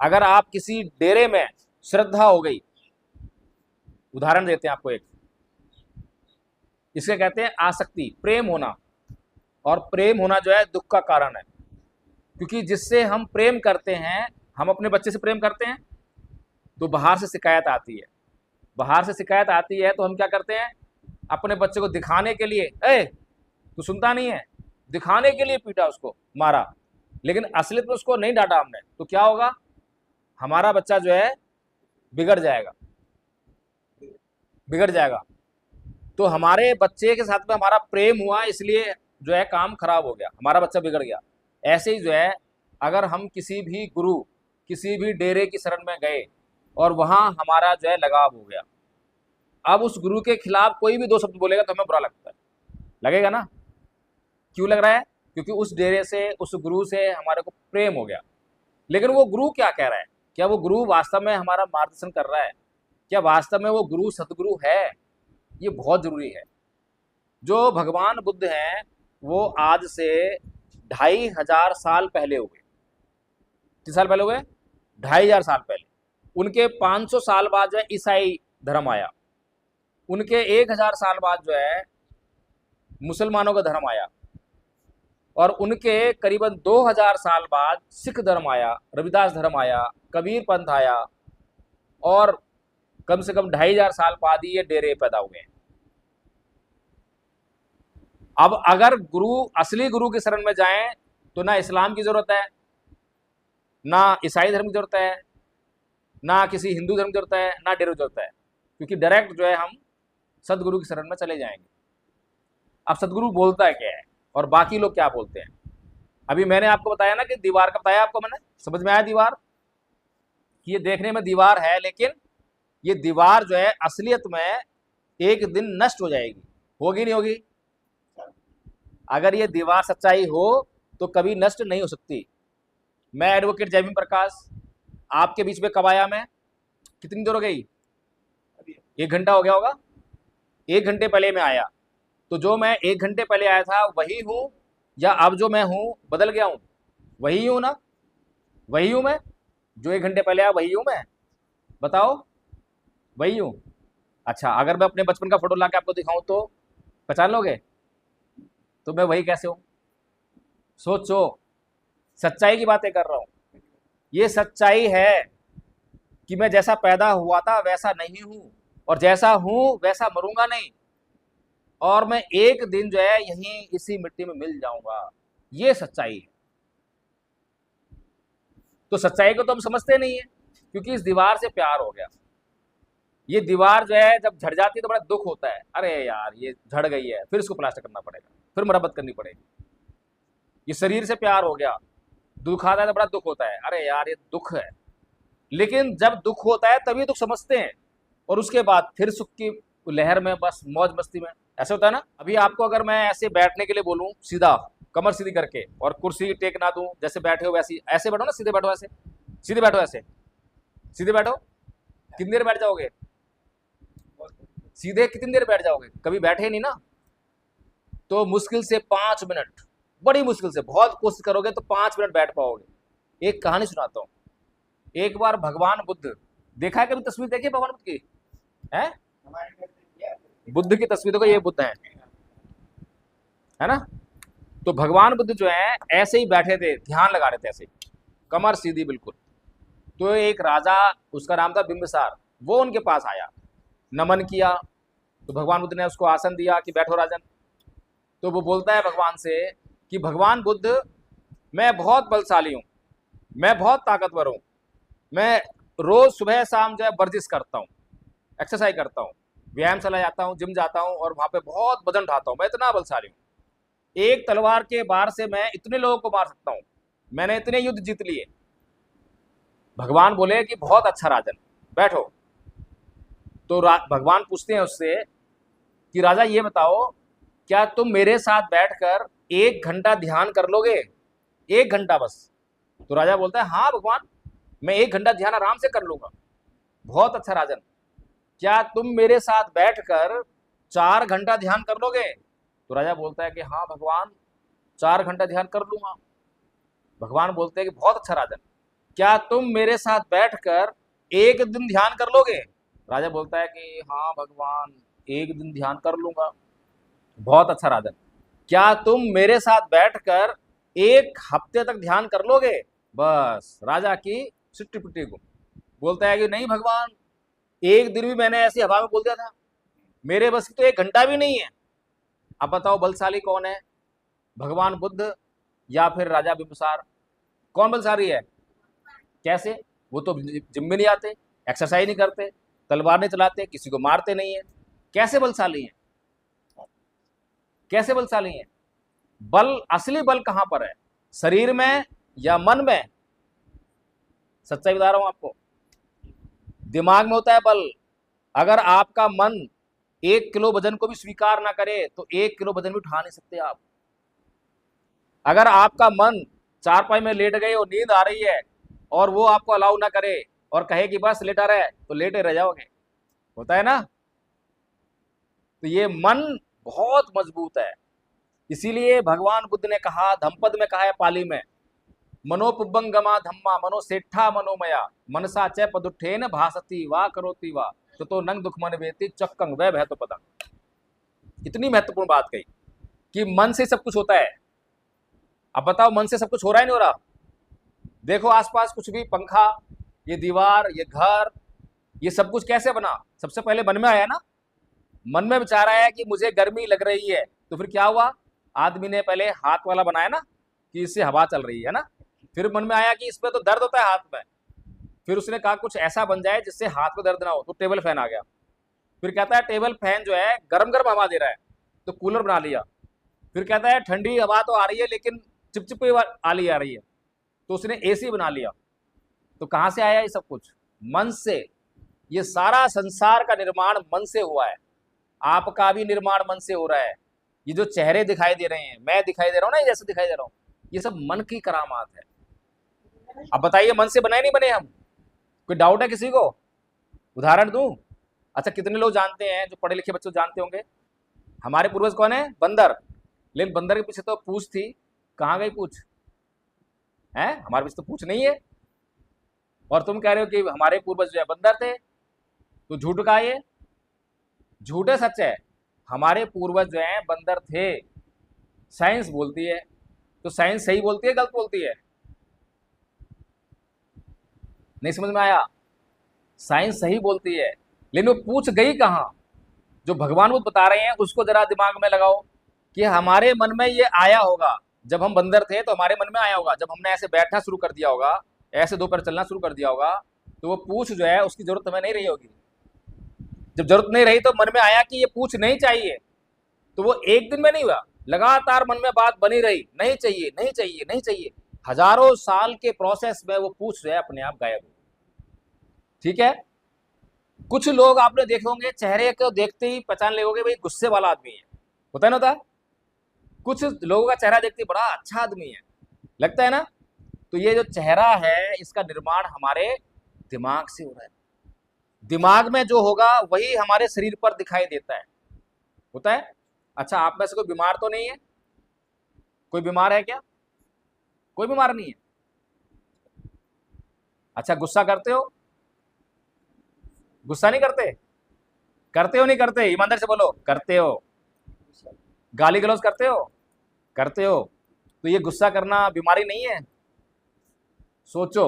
अगर आप किसी डेरे में श्रद्धा हो गई, उदाहरण देते हैं आपको एक, इसके कहते हैं आसक्ति, प्रेम होना, और प्रेम होना जो है दुख का कारण है। क्योंकि जिससे हम प्रेम करते हैं, हम अपने बच्चे से प्रेम करते हैं, तो बाहर से शिकायत आती है। बाहर से शिकायत आती है तो हम क्या करते हैं? अपने बच्चे को दिखाने के लिए, ए तू सुनता नहीं है, दिखाने के लिए पीटा, उसको मारा, लेकिन असलियत में उसको नहीं डांटा हमने, तो क्या होगा? हमारा बच्चा जो है बिगड़ जाएगा, बिगड़ जाएगा। तो हमारे बच्चे के साथ में हमारा प्रेम हुआ, इसलिए जो है काम खराब हो गया, हमारा बच्चा बिगड़ गया। ऐसे ही जो है, अगर हम किसी भी गुरु, किसी भी डेरे की शरण में गए और वहां हमारा जो है लगाव हो गया, अब उस गुरु के खिलाफ कोई भी दो शब्द बोलेगा तो हमें बुरा लगता है, लगेगा ना? क्यों लग रहा है? क्योंकि उस डेरे से, उस गुरु से हमारे को प्रेम हो गया। लेकिन वो गुरु क्या कह रहा है? क्या वो गुरु वास्तव में हमारा मार्गदर्शन कर रहा है? क्या वास्तव में वो गुरु सतगुरु है? ये बहुत जरूरी है। जो भगवान बुद्ध हैं वो आज से 2500 साल पहले हुए। कितने साल पहले हुए? 2500 साल पहले। उनके 500 साल बाद जो है ईसाई धर्म आया, उनके 1000 साल बाद जो है मुसलमानों का धर्म आया, और उनके करीबन 2000 साल बाद सिख धर्म आया, रविदास धर्म आया, कबीर पंथ आया, और कम से कम 2500 साल बाद ही ये डेरे पैदा हुए हैं। अब अगर गुरु, असली गुरु की शरण में जाएं तो ना इस्लाम की जरूरत है, ना ईसाई धर्म की जरूरत है, ना किसी हिंदू धर्म की जरूरत है, ना डेरे की जरूरत है, क्योंकि डायरेक्ट जो है हम सदगुरु की शरण में चले जाएंगे। अब सदगुरु बोलता है क्या है और बाकी लोग क्या बोलते हैं? अभी मैंने आपको बताया ना कि दीवार का बताया आपको मैंने, समझ में आया दीवार? कि ये देखने में दीवार है, लेकिन ये दीवार जो है असलियत में एक दिन नष्ट हो जाएगी, होगी नहीं होगी? अगर ये दीवार सच्चाई हो तो कभी नष्ट नहीं हो सकती। मैं एडवोकेट जयमीन प्रकाश आपके बीच में कब आया? मैं कितनी देर हो गई? 1 घंटा हो गया होगा। 1 घंटे पहले मैं आया, तो जो मैं 1 घंटे पहले आया था वही हूं, या अब जो मैं हूं बदल गया हूं? वही हूं ना? वही हूं मैं जो 1 घंटे पहले आया, वही हूं मैं? बताओ, वही हूं? अच्छा, अगर मैं अपने बचपन का फोटो ला के आपको दिखाऊं तो पहचान लोगे? तो मैं वही कैसे हूं? सोचो, सच्चाई की बातें कर रहा हूं। ये सच्चाई है कि मैं जैसा पैदा हुआ था वैसा नहीं हूं, और जैसा हूं वैसा मरूंगा नहीं, और मैं एक दिन जो है यहीं इसी मिट्टी में मिल जाऊंगा। ये सच्चाई है। तो सच्चाई को तो हम समझते नहीं है, क्योंकि इस दीवार से प्यार हो गया। ये दीवार जो है जब झड़ जाती है तो बड़ा दुख होता है, अरे यार ये झड़ गई है, फिर इसको प्लास्टर करना पड़ेगा, फिर मरम्मत करनी पड़ेगी। ये शरीर से प्यार हो गया, दुख आता है तो बड़ा दुख होता है, अरे यार ये दुख है। लेकिन जब दुख होता है तभी दुख समझते हैं, और उसके बाद फिर सुख की लहर में बस मौज मस्ती में। ऐसा होता है ना? अभी आपको अगर मैं ऐसे बैठने के लिए बोलूं, सीधा कमर सीधी करके, और कुर्सी टेक ना दूं, जैसे बैठे हो वैसे ऐसे बैठो ना, सीधे बैठो, ऐसे सीधे बैठो, ऐसे सीधे बैठो, कितनी देर बैठ जाओगे? सीधे कितनी देर बैठ जाओगे? कभी बैठे नहीं ना, तो मुश्किल से 5 मिनट, बड़ी मुश्किल से, बहुत कोशिश करोगे तो 5 मिनट बैठ पाओगे। एक कहानी सुनाता हूँ। एक बार भगवान बुद्ध, देखा है कभी तस्वीर देखी है भगवान बुद्ध की? है बुद्ध की तस्वीर देखो, ये बुद्ध है ना। तो भगवान बुद्ध जो है ऐसे ही बैठे थे, ध्यान लगा रहे थे ऐसे ही, कमर सीधी बिल्कुल। तो एक राजा, उसका नाम था बिंबिसार, वो उनके पास आया, नमन किया। तो भगवान बुद्ध ने उसको आसन दिया कि बैठो राजन। तो वो बोलता है भगवान से कि भगवान बुद्ध, मैं बहुत बलशाली हूँ, मैं बहुत ताकतवर हूँ, मैं रोज सुबह शाम जो है वर्जिश करता हूँ, एक्सरसाइज करता हूँ, व्यायाम चला जाता हूँ, जिम जाता हूँ और वहां पे बहुत वजन उठाता हूँ, मैं इतना बलशाली हूँ, एक तलवार के बार से मैं इतने लोगों को मार सकता हूँ, मैंने इतने युद्ध जीत लिए। भगवान बोले कि बहुत अच्छा राजन, बैठो। तो भगवान पूछते हैं उससे कि राजा ये बताओ, क्या तुम मेरे साथ बैठकर 1 घंटा ध्यान कर लोगे? 1 घंटा बस। तो राजा बोलता है हाँ भगवान, मैं 1 घंटा ध्यान आराम से कर लूंगा। बहुत अच्छा राजन, क्या तुम मेरे साथ बैठकर 4 घंटा ध्यान कर लोगे? तो राजा बोलता है कि हाँ भगवान, 4 घंटा ध्यान कर लूंगा। भगवान बोलते हैं कि बहुत अच्छा राजन, क्या तुम मेरे साथ बैठकर 1 दिन ध्यान कर लोगे? राजा बोलता है कि हाँ भगवान, 1 दिन ध्यान कर लूंगा। बहुत अच्छा राजन, क्या तुम मेरे साथ बैठकर 1 हफ्ते तक ध्यान कर लोगे? बस राजा की सिट्टी पिट्टी को बोलता है कि नहीं भगवान, 1 दिन भी मैंने ऐसी हवा में बोल दिया था, मेरे बस की तो 1 घंटा भी नहीं है। अब बताओ बलशाली कौन है, भगवान बुद्ध या फिर राजा बिंबिसार? कौन बलशाली है? कैसे? वो तो जिम में नहीं आते, एक्सरसाइज नहीं करते, तलवार नहीं चलाते, किसी को मारते नहीं है, कैसे बलशाली है? कैसे बलशाली है? बल, असली बल कहां पर है, शरीर में या मन में? सच्चाई बता रहा हूं आपको, दिमाग में होता है बल। अगर आपका मन 1 किलो वजन को भी स्वीकार ना करे तो 1 किलो वजन भी उठा नहीं सकते आप। अगर आपका मन चारपाई में लेट गए और नींद आ रही है और वो आपको अलाउ ना करे और कहे कि बस लेटा रहे, तो लेटे रह जाओगे, होता है ना। तो ये मन बहुत मजबूत है, इसीलिए भगवान बुद्ध ने कहा, धम्पद में कहा है पाली में, मनोपुबंगमा धम्मा मनोसेठा मनोमया मनसा च पदुठेन भासती वा करोति वा तो नंग दुख मन वेति चक्कंग वह भय तो पदा। इतनी महत्वपूर्ण बात कही कि मन से सब कुछ होता है। अब बताओ मन से सब कुछ हो रहा है नहीं हो रहा? देखो आसपास कुछ भी, पंखा, ये दीवार, ये घर, ये सब कुछ कैसे बना? सबसे पहले मन में आया ना। मन में विचार आया कि मुझे गर्मी लग रही है, तो फिर क्या हुआ, आदमी ने पहले हाथ वाला बनाया ना कि इससे हवा चल रही है ना। फिर मन में आया कि इसमें तो दर्द होता है हाथ में, फिर उसने कहा कुछ ऐसा बन जाए जिससे हाथ में दर्द ना हो, तो टेबल फैन आ गया। फिर कहता है टेबल फैन जो है गर्म गर्म हवा दे रहा है, तो कूलर बना लिया। फिर कहता है ठंडी हवा तो आ रही है लेकिन चिपचिपी आली आ रही है, तो उसने एसी बना लिया। तो कहां से आया ये सब कुछ? मन से। ये सारा संसार का निर्माण मन से हुआ है, आपका भी निर्माण मन से हो रहा है। ये जो चेहरे दिखाई दे रहे हैं, मैं दिखाई दे रहा हूं ना, जैसे दिखाई दे रहा हूं, ये सब मन की करामात है। अब बताइए मन से बनाए नहीं बने हम? कोई डाउट है किसी को? उदाहरण दूं? अच्छा, कितने लोग जानते हैं, जो पढ़े लिखे बच्चे जानते होंगे, हमारे पूर्वज कौन है? बंदर। लेकिन बंदर के पीछे तो पूंछ थी, कहां गई पूंछ? है, हमारे पीछे तो पूंछ नहीं है। और तुम कह रहे हो कि हमारे पूर्वज जो है बंदर थे, तो झूठ का ये? झूठ है सच है? हमारे पूर्वज जो है बंदर थे, साइंस बोलती है। तो साइंस सही बोलती है गलत बोलती है? नहीं समझ में आया? साइंस सही बोलती है, लेकिन वो पूछ गई कहां? जो भगवान बुद्ध बता रहे हैं उसको जरा दिमाग में लगाओ कि हमारे मन में ये आया होगा, जब हम बंदर थे तो हमारे मन में आया होगा, जब हमने ऐसे बैठना शुरू कर दिया होगा, ऐसे दो पैर चलना शुरू कर दिया होगा, तो वो पूछ जो है उसकी जरूरत हमें नहीं रही होगी। जब जरूरत नहीं रही तो मन में आया कि ये पूछ नहीं चाहिए, तो वो एक दिन में नहीं हुआ, लगातार मन में बात बनी रही, नहीं चाहिए नहीं चाहिए नहीं चाहिए। हजारों साल के प्रोसेस में वो पूछ जो है अपने आप गायब हो। ठीक है। कुछ लोग आपने देखे होंगे, चेहरे को देखते ही पहचान लेंगे भाई गुस्से वाला आदमी है, होता है ना होता? कुछ लोगों का चेहरा देखते ही बड़ा अच्छा आदमी है, लगता है ना। तो ये जो चेहरा है इसका निर्माण हमारे दिमाग से हो रहा है। दिमाग में जो होगा वही हमारे शरीर पर दिखाई देता है, होता है। अच्छा, आप में से कोई बीमार तो नहीं है? कोई बीमार है क्या? कोई बीमार नहीं है। अच्छा, गुस्सा करते हो? गुस्सा नहीं करते? करते हो नहीं करते? ईमानदारी से बोलो, करते हो? गाली गलौज करते हो? करते हो? तो ये गुस्सा करना बीमारी नहीं है? सोचो।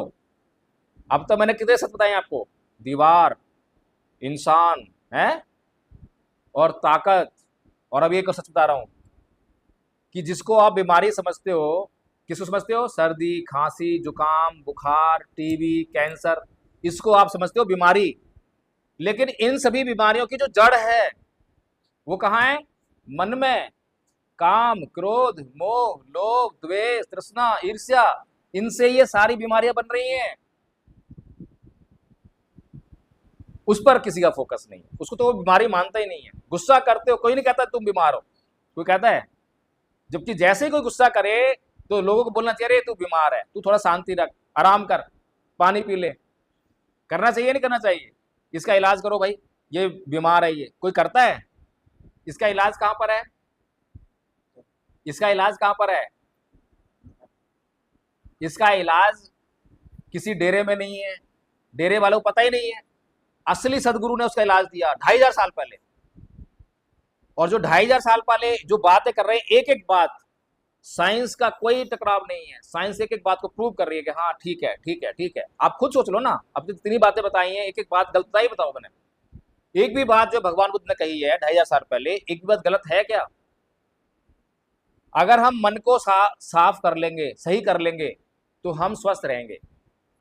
अब तो मैंने कितने सच बताए आपको, दीवार, इंसान है और ताकत। और अब ये सच बता रहा हूं कि जिसको आप बीमारी समझते हो, किसको समझते हो? सर्दी, खांसी, जुकाम, बुखार, टीबी, कैंसर, इसको आप समझते हो बीमारी। लेकिन इन सभी बीमारियों की जो जड़ है वो कहाँ है? मन में। काम, क्रोध, मोह, लोभ, द्वेष, तृष्णा, ईर्ष्या, इनसे ये सारी बीमारियां बन रही हैं। उस पर किसी का फोकस नहीं है, उसको तो वो बीमारी मानता ही नहीं है। गुस्सा करते हो, कोई नहीं कहता तुम बीमार हो, कोई कहता है? जबकि जैसे ही कोई गुस्सा करे तो लोगों को बोलना चाहिए, तू बीमार है, तू थोड़ा शांति रख, आराम कर, पानी पी ले। करना चाहिए नहीं करना चाहिए? इसका इलाज करो भाई, ये बीमार है, ये कोई करता है? इसका इलाज कहां पर है? इसका इलाज कहां पर है? इसका इलाज किसी डेरे में नहीं है, डेरे वालों को पता ही नहीं है। असली सदगुरु ने उसका इलाज दिया 2500 साल पहले। और जो 2500 साल पहले जो बातें कर रहे हैं, एक एक बात, साइंस का कोई टकराव नहीं है। साइंस एक एक बात को प्रूव कर रही है कि हाँ ठीक है, ठीक है, ठीक है। आप खुद सोच लो ना, अब तो इतनी बातें बताई हैं, एक एक बात गलत ही बताओ मैंने। एक भी बात जो भगवान बुद्ध ने कही है 2500 साल पहले, एक भी बात गलत है क्या? अगर हम मन को साफ कर लेंगे, सही कर लेंगे, तो हम स्वस्थ रहेंगे।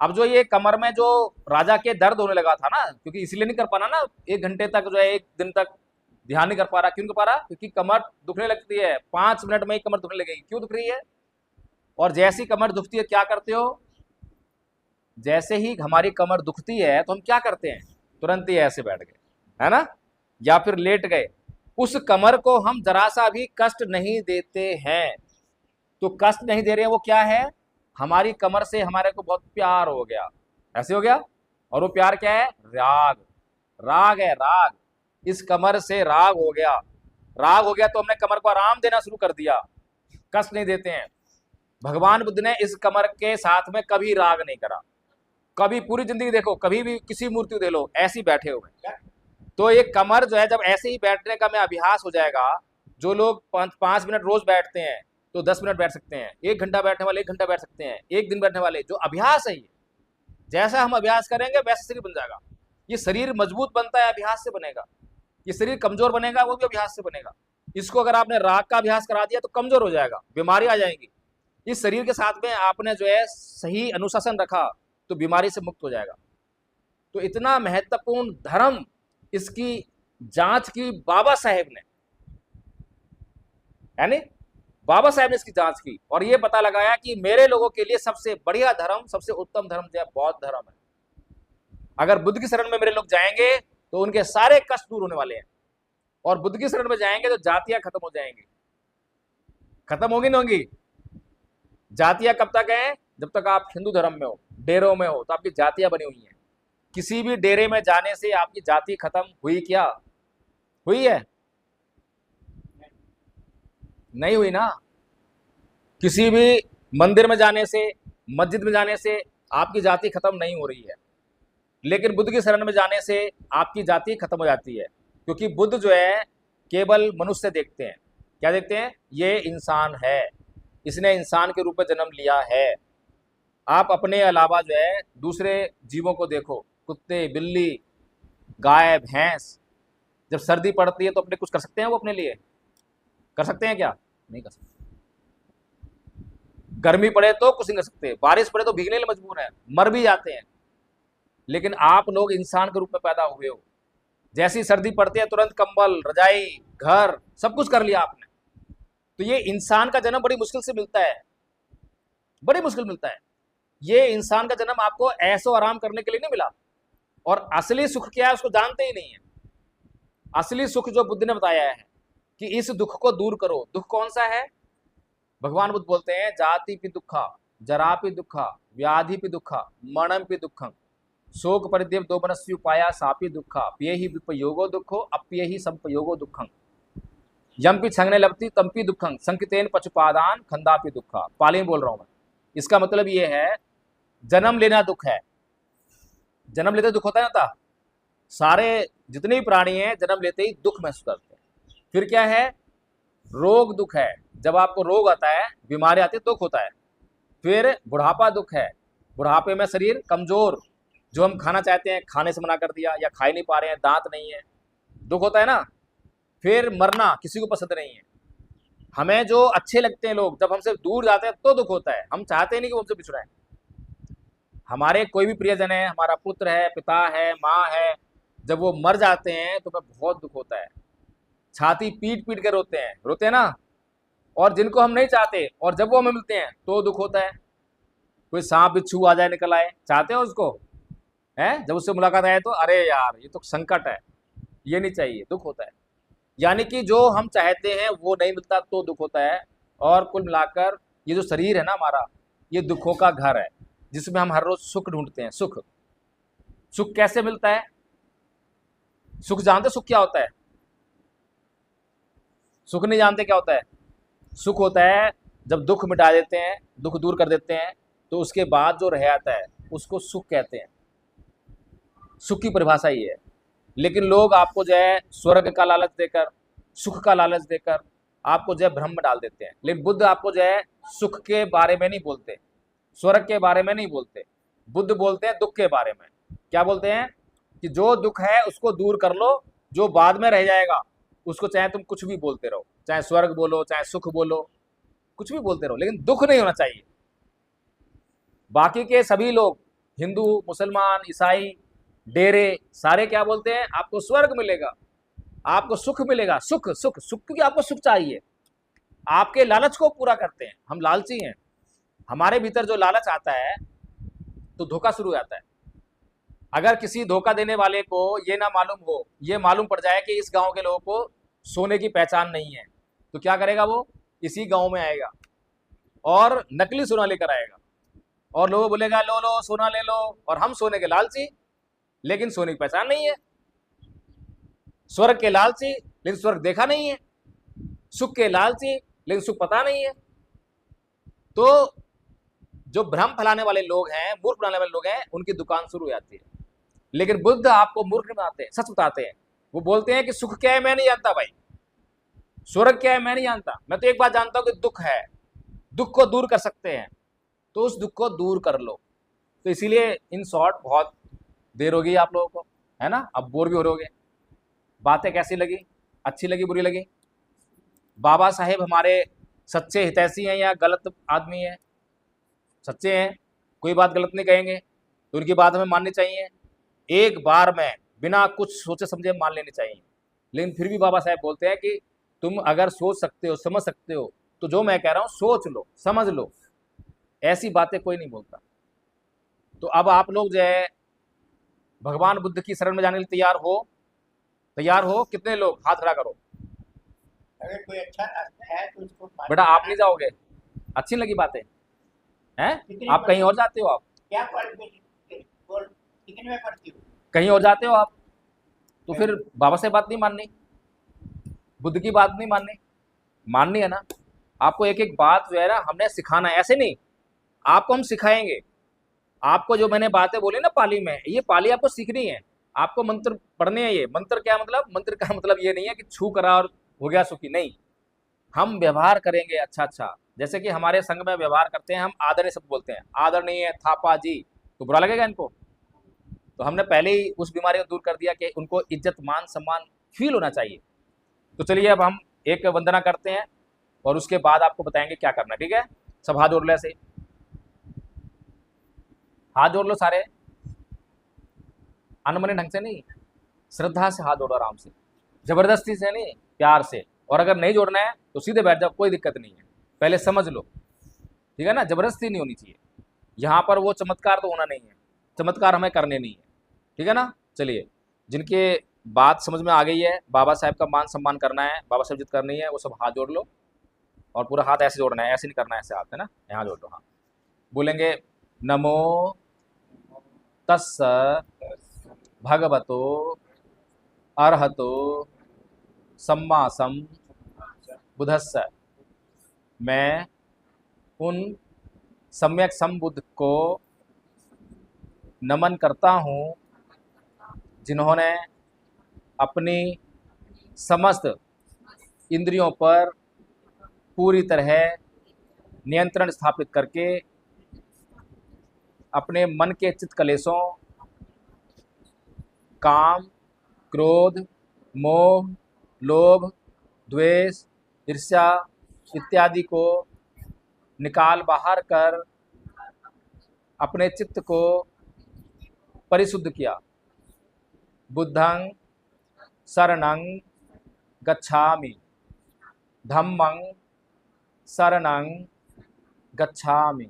अब जो ये कमर में जो राजा के दर्द होने लगा था ना, क्योंकि इसलिए नहीं कर पाना ना 1 घंटे तक, जो है 1 दिन तक ध्यान नहीं कर पा रहा। क्यों नहीं कर पा रहा? क्योंकि कमर दुखने लगती है, 5 मिनट में ही कमर दुखने लगेगी। क्यों दुख रही है? और जैसी कमर दुखती है क्या करते हो? जैसे ही हमारी कमर दुखती है तो हम क्या करते हैं? तुरंत ही ऐसे बैठ गए, है ना, या फिर लेट गए। उस कमर को हम जरा सा भी कष्ट नहीं देते हैं। तो कष्ट नहीं दे रहे हैं, वो क्या है? हमारी कमर से हमारे को बहुत प्यार हो गया, ऐसे हो गया। और वो प्यार क्या है? राग। राग है, राग। इस कमर से राग हो गया। राग हो गया तो हमने कमर को आराम देना शुरू कर दिया, कष्ट नहीं देते हैं। भगवान बुद्ध ने इस कमर के साथ में कभी राग नहीं करा। कभी पूरी जिंदगी देखो, कभी भी किसी मूर्ति को देख लो, ऐसे ही बैठे हुए। तो ये कमर जो है, जब ऐसे ही बैठने का में अभ्यास हो जाएगा, जो लोग 5 मिनट रोज बैठते हैं तो 10 मिनट बैठ सकते हैं, 1 घंटा बैठने वाले 1 घंटा बैठ सकते हैं, 1 दिन बैठने वाले, जो अभ्यास है ये, जैसा हम अभ्यास करेंगे वैसा शरीर बन जाएगा। ये शरीर मजबूत बनता है, अभ्यास से बनेगा। ये शरीर कमजोर बनेगा, वो भी अभ्यास से बनेगा। इसको अगर आपने राग का अभ्यास करा दिया तो कमजोर हो जाएगा, बीमारी आ जाएगी। इस शरीर के साथ में आपने जो है सही अनुशासन रखा तो बीमारी से मुक्त हो जाएगा। तो इतना महत्वपूर्ण धर्म, इसकी जांच की बाबा साहेब ने, यानी बाबा साहेब ने इसकी जांच की और ये पता लगाया कि मेरे लोगों के लिए सबसे बढ़िया धर्म, सबसे उत्तम धर्म जो है बौद्ध धर्म है। अगर बुद्ध की शरण में मेरे लोग जाएंगे तो उनके सारे कष्ट दूर होने वाले हैं। और बुद्ध की शरण में जाएंगे तो जातियां खत्म हो जाएंगी। खत्म होगी नहीं होंगी? जातियां कब तक है? जब तक आप हिंदू धर्म में हो, डेरों में हो, तो आपकी जातियां बनी हुई हैं। किसी भी डेरे में जाने से आपकी जाति खत्म हुई क्या? हुई है? नहीं हुई ना। किसी भी मंदिर में जाने से, मस्जिद में जाने से आपकी जाति खत्म नहीं हो रही है। लेकिन बुद्ध की शरण में जाने से आपकी जाति खत्म हो जाती है, क्योंकि बुद्ध जो है केवल मनुष्य देखते हैं। क्या देखते हैं? ये इंसान है, इसने इंसान के रूप में जन्म लिया है। आप अपने अलावा जो है दूसरे जीवों को देखो, कुत्ते, बिल्ली, गाय, भैंस, जब सर्दी पड़ती है तो अपने कुछ कर सकते हैं? वो अपने लिए कर सकते हैं क्या? नहीं कर सकते। गर्मी पड़े तो कुछ नहीं कर सकते, बारिश पड़े तो भीगने लिए मजबूर हैं, मर भी जाते हैं। लेकिन आप लोग इंसान के रूप में पैदा हुए हो। जैसी सर्दी पड़ती है तुरंत कंबल, रजाई, घर, सब कुछ कर लिया आपने। तो ये इंसान का जन्म बड़ी मुश्किल से मिलता है, बड़ी मुश्किल मिलता है। ये इंसान का जन्म आपको ऐसो आराम करने के लिए नहीं मिला। और असली सुख क्या है उसको जानते ही नहीं है। असली सुख जो बुद्ध ने बताया है कि इस दुख को दूर करो। दुख कौन सा है? भगवान बुद्ध बोलते हैं, जाति पि दुखा, जरा पि दुखा, व्याधि पि दुखा, मरणम पि दुखम, शोक परिदेव दो मनस्वी उपाया सापि दुखा, पिय ही विपयोगो दुखो, अप्य ही संपयोगो दुखं, यम पि छंगने लपति तंपि दुखं, संकितेन पचुपादान खंदापि दुखा। पाली में बोल रहा हूं मैं। इसका मतलब ये है, जन्म लेना दुख है। जन्म लेते दुख होता है ना, सारे जितने भी प्राणी हैं जन्म लेते ही दुख महसूस करते हैं। फिर क्या है, रोग दुख है, जब आपको रोग आता है, बीमारी आती है, दुख होता है। फिर बुढ़ापा दुख है, बुढ़ापे में शरीर कमजोर, जो हम खाना चाहते हैं खाने से मना कर दिया या खा ही नहीं पा रहे हैं, दांत नहीं है, दुख होता है ना। फिर मरना किसी को पसंद नहीं है। हमें जो अच्छे लगते हैं लोग जब हमसे दूर जाते हैं तो दुख होता है, हम चाहते नहीं कि वो हमसे बिछड़ाए। हमारे कोई भी प्रियजन है, हमारा पुत्र है, पिता है, माँ है, जब वो मर जाते हैं तो हमें बहुत दुख होता है, छाती पीट पीट के रोते हैं ना। और जिनको हम नहीं चाहते और जब वो हमें मिलते हैं तो दुख होता है। कोई सांप बिच्छू आ जाए, निकल आए, चाहते हो उसको? है, जब उससे मुलाकात आए तो अरे यार ये तो संकट है, ये नहीं चाहिए, दुख होता है। यानी कि जो हम चाहते हैं वो नहीं मिलता तो दुख होता है। और कुल मिलाकर ये जो शरीर है ना हमारा, ये दुखों का घर है, जिसमें हम हर रोज सुख ढूंढते हैं। सुख, सुख कैसे मिलता है? सुख जानते सुख क्या होता है? सुख नहीं जानते क्या होता है? सुख होता है जब दुख मिटा देते हैं, दुख दूर कर देते हैं, तो उसके बाद जो रह आता है उसको सुख कहते हैं। सुख की परिभाषा ये है। लेकिन लोग आपको जो है स्वर्ग का लालच देकर, सुख का लालच देकर आपको जो है भ्रम में डाल देते हैं। लेकिन बुद्ध आपको जो है सुख के बारे में नहीं बोलते, स्वर्ग के बारे में नहीं बोलते। बुद्ध बोलते हैं दुख के बारे में। क्या बोलते हैं? कि जो दुख है उसको दूर कर लो, जो बाद में रह जाएगा उसको चाहे तुम कुछ भी बोलते रहो, चाहे स्वर्ग बोलो, चाहे सुख बोलो, कुछ भी बोलते रहो, लेकिन दुख नहीं होना चाहिए। बाकी के सभी लोग, हिंदू, मुसलमान, ईसाई, डेरे, सारे क्या बोलते हैं? आपको स्वर्ग मिलेगा, आपको सुख मिलेगा। सुख सुख सुख, क्योंकि आपको सुख चाहिए, आपके लालच को पूरा करते हैं। हम लालची हैं, हमारे भीतर जो लालच आता है तो धोखा शुरू हो जाता है। अगर किसी धोखा देने वाले को ये ना मालूम हो, ये मालूम पड़ जाए कि इस गांव के लोगों को सोने की पहचान नहीं है, तो क्या करेगा? वो इसी गांव में आएगा और नकली सोना लेकर आएगा और लोगों बोलेगा लो लो सोना ले लो, और हम सोने के लालची, लेकिन सोने की पहचान नहीं है। स्वर्ग के लालची, लेकिन स्वर्ग देखा नहीं है। सुख के लालची, लेकिन सुख पता नहीं है। तो जो भ्रम फैलाने वाले लोग हैं, मूर्ख बनाने वाले लोग हैं, उनकी दुकान शुरू हो जाती है। लेकिन बुद्ध आपको मूर्ख नहीं बनाते, सच बताते हैं। वो बोलते हैं कि सुख क्या है मैं नहीं जानता भाई, स्वर्ग क्या है मैं नहीं जानता, मैं तो एक बात जानता हूं कि दुख है, दुख को दूर कर सकते हैं, तो उस दुख को दूर कर लो। तो इसीलिए इन शॉर्ट बहुत देर होगी आप लोगों को, है ना? अब बोर भी हो रहे होगे। बातें कैसी लगी? अच्छी लगी, बुरी लगी? बाबा साहेब हमारे सच्चे हितैषी हैं या गलत आदमी हैं? सच्चे हैं, कोई बात गलत नहीं कहेंगे, तो उनकी बात हमें माननी चाहिए। एक बार में बिना कुछ सोचे समझे मान लेनी चाहिए। लेकिन फिर भी बाबा साहेब बोलते हैं कि तुम अगर सोच सकते हो, समझ सकते हो, तो जो मैं कह रहा हूं सोच लो, समझ लो। ऐसी बातें कोई नहीं बोलता। तो अब आप लोग जो है भगवान बुद्ध की शरण में जाने के लिए तैयार हो? तैयार हो? कितने लोग हाथ खड़ा करो। अगर कोई अच्छा रास्ता है तो उसको बेटा आप नहीं जाओगे? अच्छी लगी बातें हैं? आप कहीं और जाते हो? आप क्या क्वालिफिकेशन बोल, कितने में पढ़ती हो? कहीं और जाते हो आप? तो फिर बाबा से बात नहीं माननी, बुद्ध की बात नहीं माननी, माननी है ना। आपको एक एक बात जो है ना हमने सिखाना है, ऐसे नहीं, आपको हम सिखाएंगे। आपको जो मैंने बातें बोली ना पाली में, ये पाली आपको सीखनी है, आपको मंत्र पढ़ने हैं। ये मंत्र क्या मतलब? मंत्र का मतलब ये नहीं है कि छू करा और हो गया सुखी, नहीं। हम व्यवहार करेंगे अच्छा अच्छा, जैसे कि हमारे संघ में व्यवहार करते हैं, हम आदरणीय शब्द बोलते हैं, आदरणीय थापा जी, तो बुरा लगेगा इनको? तो हमने पहले ही उस बीमारी को दूर कर दिया कि उनको इज्जत मान सम्मान फील होना चाहिए। तो चलिए अब हम एक वंदना करते हैं और उसके बाद आपको बताएंगे क्या करना है, ठीक है? सब हाथ जोड़ लो, ऐसे हाथ जोड़ लो सारे, अनमने ढंग से नहीं, श्रद्धा से हाथ जोड़ो, आराम से, जबरदस्ती से नहीं, प्यार से। और अगर नहीं जोड़ना है तो सीधे बैठ जाओ, कोई दिक्कत नहीं है, पहले समझ लो, ठीक है ना? जबरदस्ती नहीं होनी चाहिए। यहाँ पर वो चमत्कार तो होना नहीं है, चमत्कार हमें करने नहीं है, ठीक है ना? चलिए, जिनके बात समझ में आ गई है, बाबा साहब का मान सम्मान करना है, बाबा साहब जित करनी है, वो सब हाथ जोड़ लो। और पूरा हाथ ऐसे जोड़ना है, ऐसे नहीं करना है, ऐसे हाथ है ना, यहाँ जोड़ लो। हाँ, बोलेंगे नमो तस्स भगवतो अरहतो सम्मा बुद्धस्स। मैं उन सम्यक संबुद्ध को नमन करता हूँ जिन्होंने अपनी समस्त इंद्रियों पर पूरी तरह नियंत्रण स्थापित करके अपने मन के चित्त कलेशों काम, क्रोध, मोह, लोभ, द्वेष, ईर्ष्या इत्यादि को निकाल बाहर कर अपने चित्त को परिशुद्ध किया। बुद्धं शरणं गच्छामि, धम्मं शरणं गच्छामि,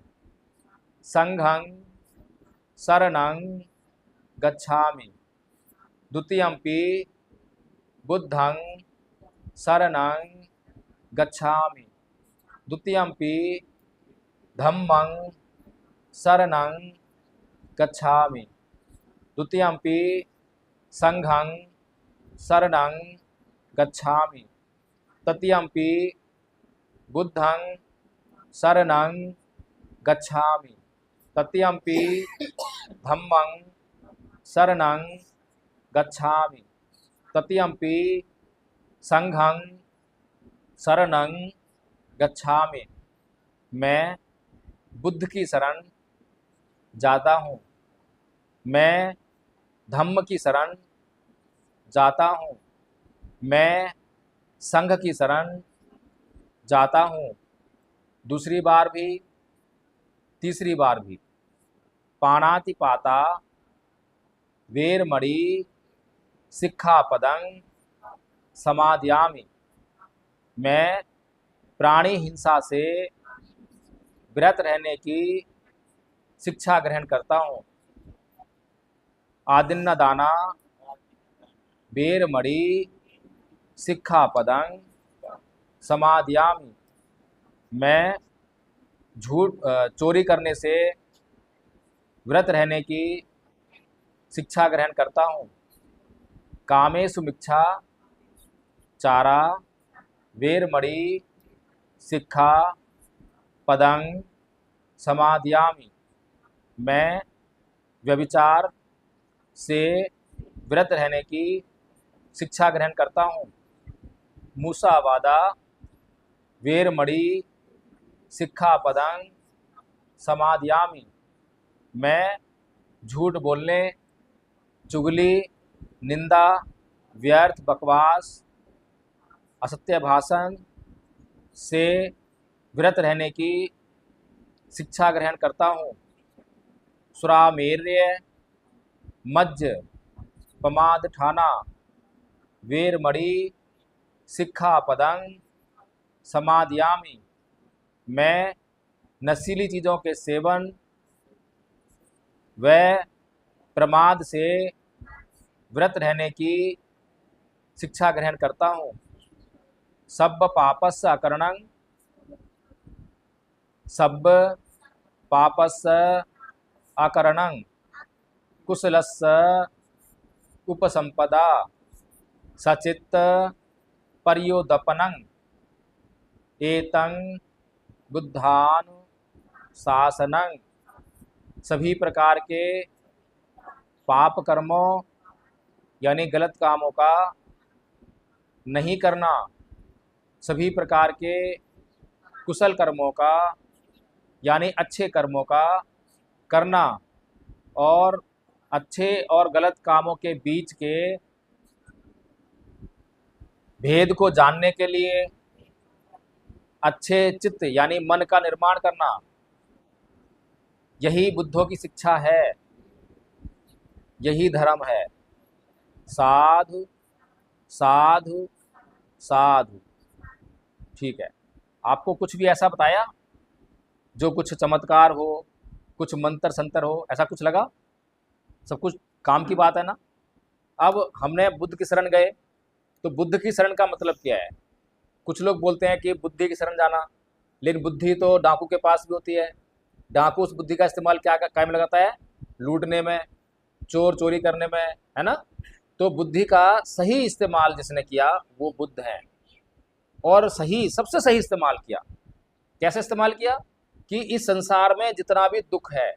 संघं शरणं गच्छामि, द्वितीयम्पि बुद्धं शरणं गच्छामि, द्वितीयम्पि धम्मं शरणं गच्छामि, द्वितीयम्पि संघं शरणं गच्छामि, तृतीयम्पि बुद्धं शरणं गच्छामि, तृतीयम्पि धम्मं शरणं गच्छामि, तृतीयम्पि संघं शरणं गच्छामि। मैं बुद्ध की शरण जाता हूँ, मैं धम्म की शरण जाता हूँ, मैं संघ की शरण जाता हूँ। दूसरी बार भी, तीसरी बार भी। पाणातिपाता वेरमणि सिक्खापदं समादयामि। मैं प्राणी हिंसा से विरत रहने की शिक्षा ग्रहण करता हूँ। आदिन्नदाना वेरमणि सिक्खापदं समादयामि। मैं चोरी करने से व्रत रहने की शिक्षा ग्रहण करता हूँ। कामेषु मिच्छा चारा वेरमणि सिक्खा पदं समादयामि। मैं व्यभिचार से व्रत रहने की शिक्षा ग्रहण करता हूँ। मूसावादा वेरमणि सिक्खापदं समादयामि। मैं झूठ बोलने, चुगली, निंदा, व्यर्थ बकवास, असत्य भाषण से व्रत रहने की शिक्षा ग्रहण करता हूँ। सुरामेर्य मज्ज पमादठाना वेरमणि सिक्खापदं समादयामि। मैं नशीली चीज़ों के सेवन व प्रमाद से व्रत रहने की शिक्षा ग्रहण करता हूँ। सब्ब पापस्य अकरणं, सब्ब पापस्य अकरणं कुशलस्य उपसंपदा सचित्त पर्योदपनं एतं बुद्धानुशासनं। सभी प्रकार के पाप कर्मों यानी गलत कामों का नहीं करना, सभी प्रकार के कुशल कर्मों का यानी अच्छे कर्मों का करना और अच्छे और गलत कामों के बीच के भेद को जानने के लिए अच्छे चित्त यानी मन का निर्माण करना, यही बुद्धों की शिक्षा है, यही धर्म है। साधु साधु साधु। ठीक है, आपको कुछ भी ऐसा बताया जो कुछ चमत्कार हो, कुछ मंत्र संतर हो, ऐसा कुछ लगा? सब कुछ काम की बात है ना। अब हमने बुद्ध की शरण गए, तो बुद्ध की शरण का मतलब क्या है? कुछ लोग बोलते हैं कि बुद्धि की शरण जाना, लेकिन बुद्धि तो डाकू के पास भी होती है। डाकू उस बुद्धि का इस्तेमाल क्या काम में लगाता है? लूटने में, चोर चोरी करने में, है ना। तो बुद्धि का सही इस्तेमाल जिसने किया वो बुद्ध है, और सही सबसे सही इस्तेमाल किया। कैसे इस्तेमाल किया? कि इस संसार में जितना भी दुख है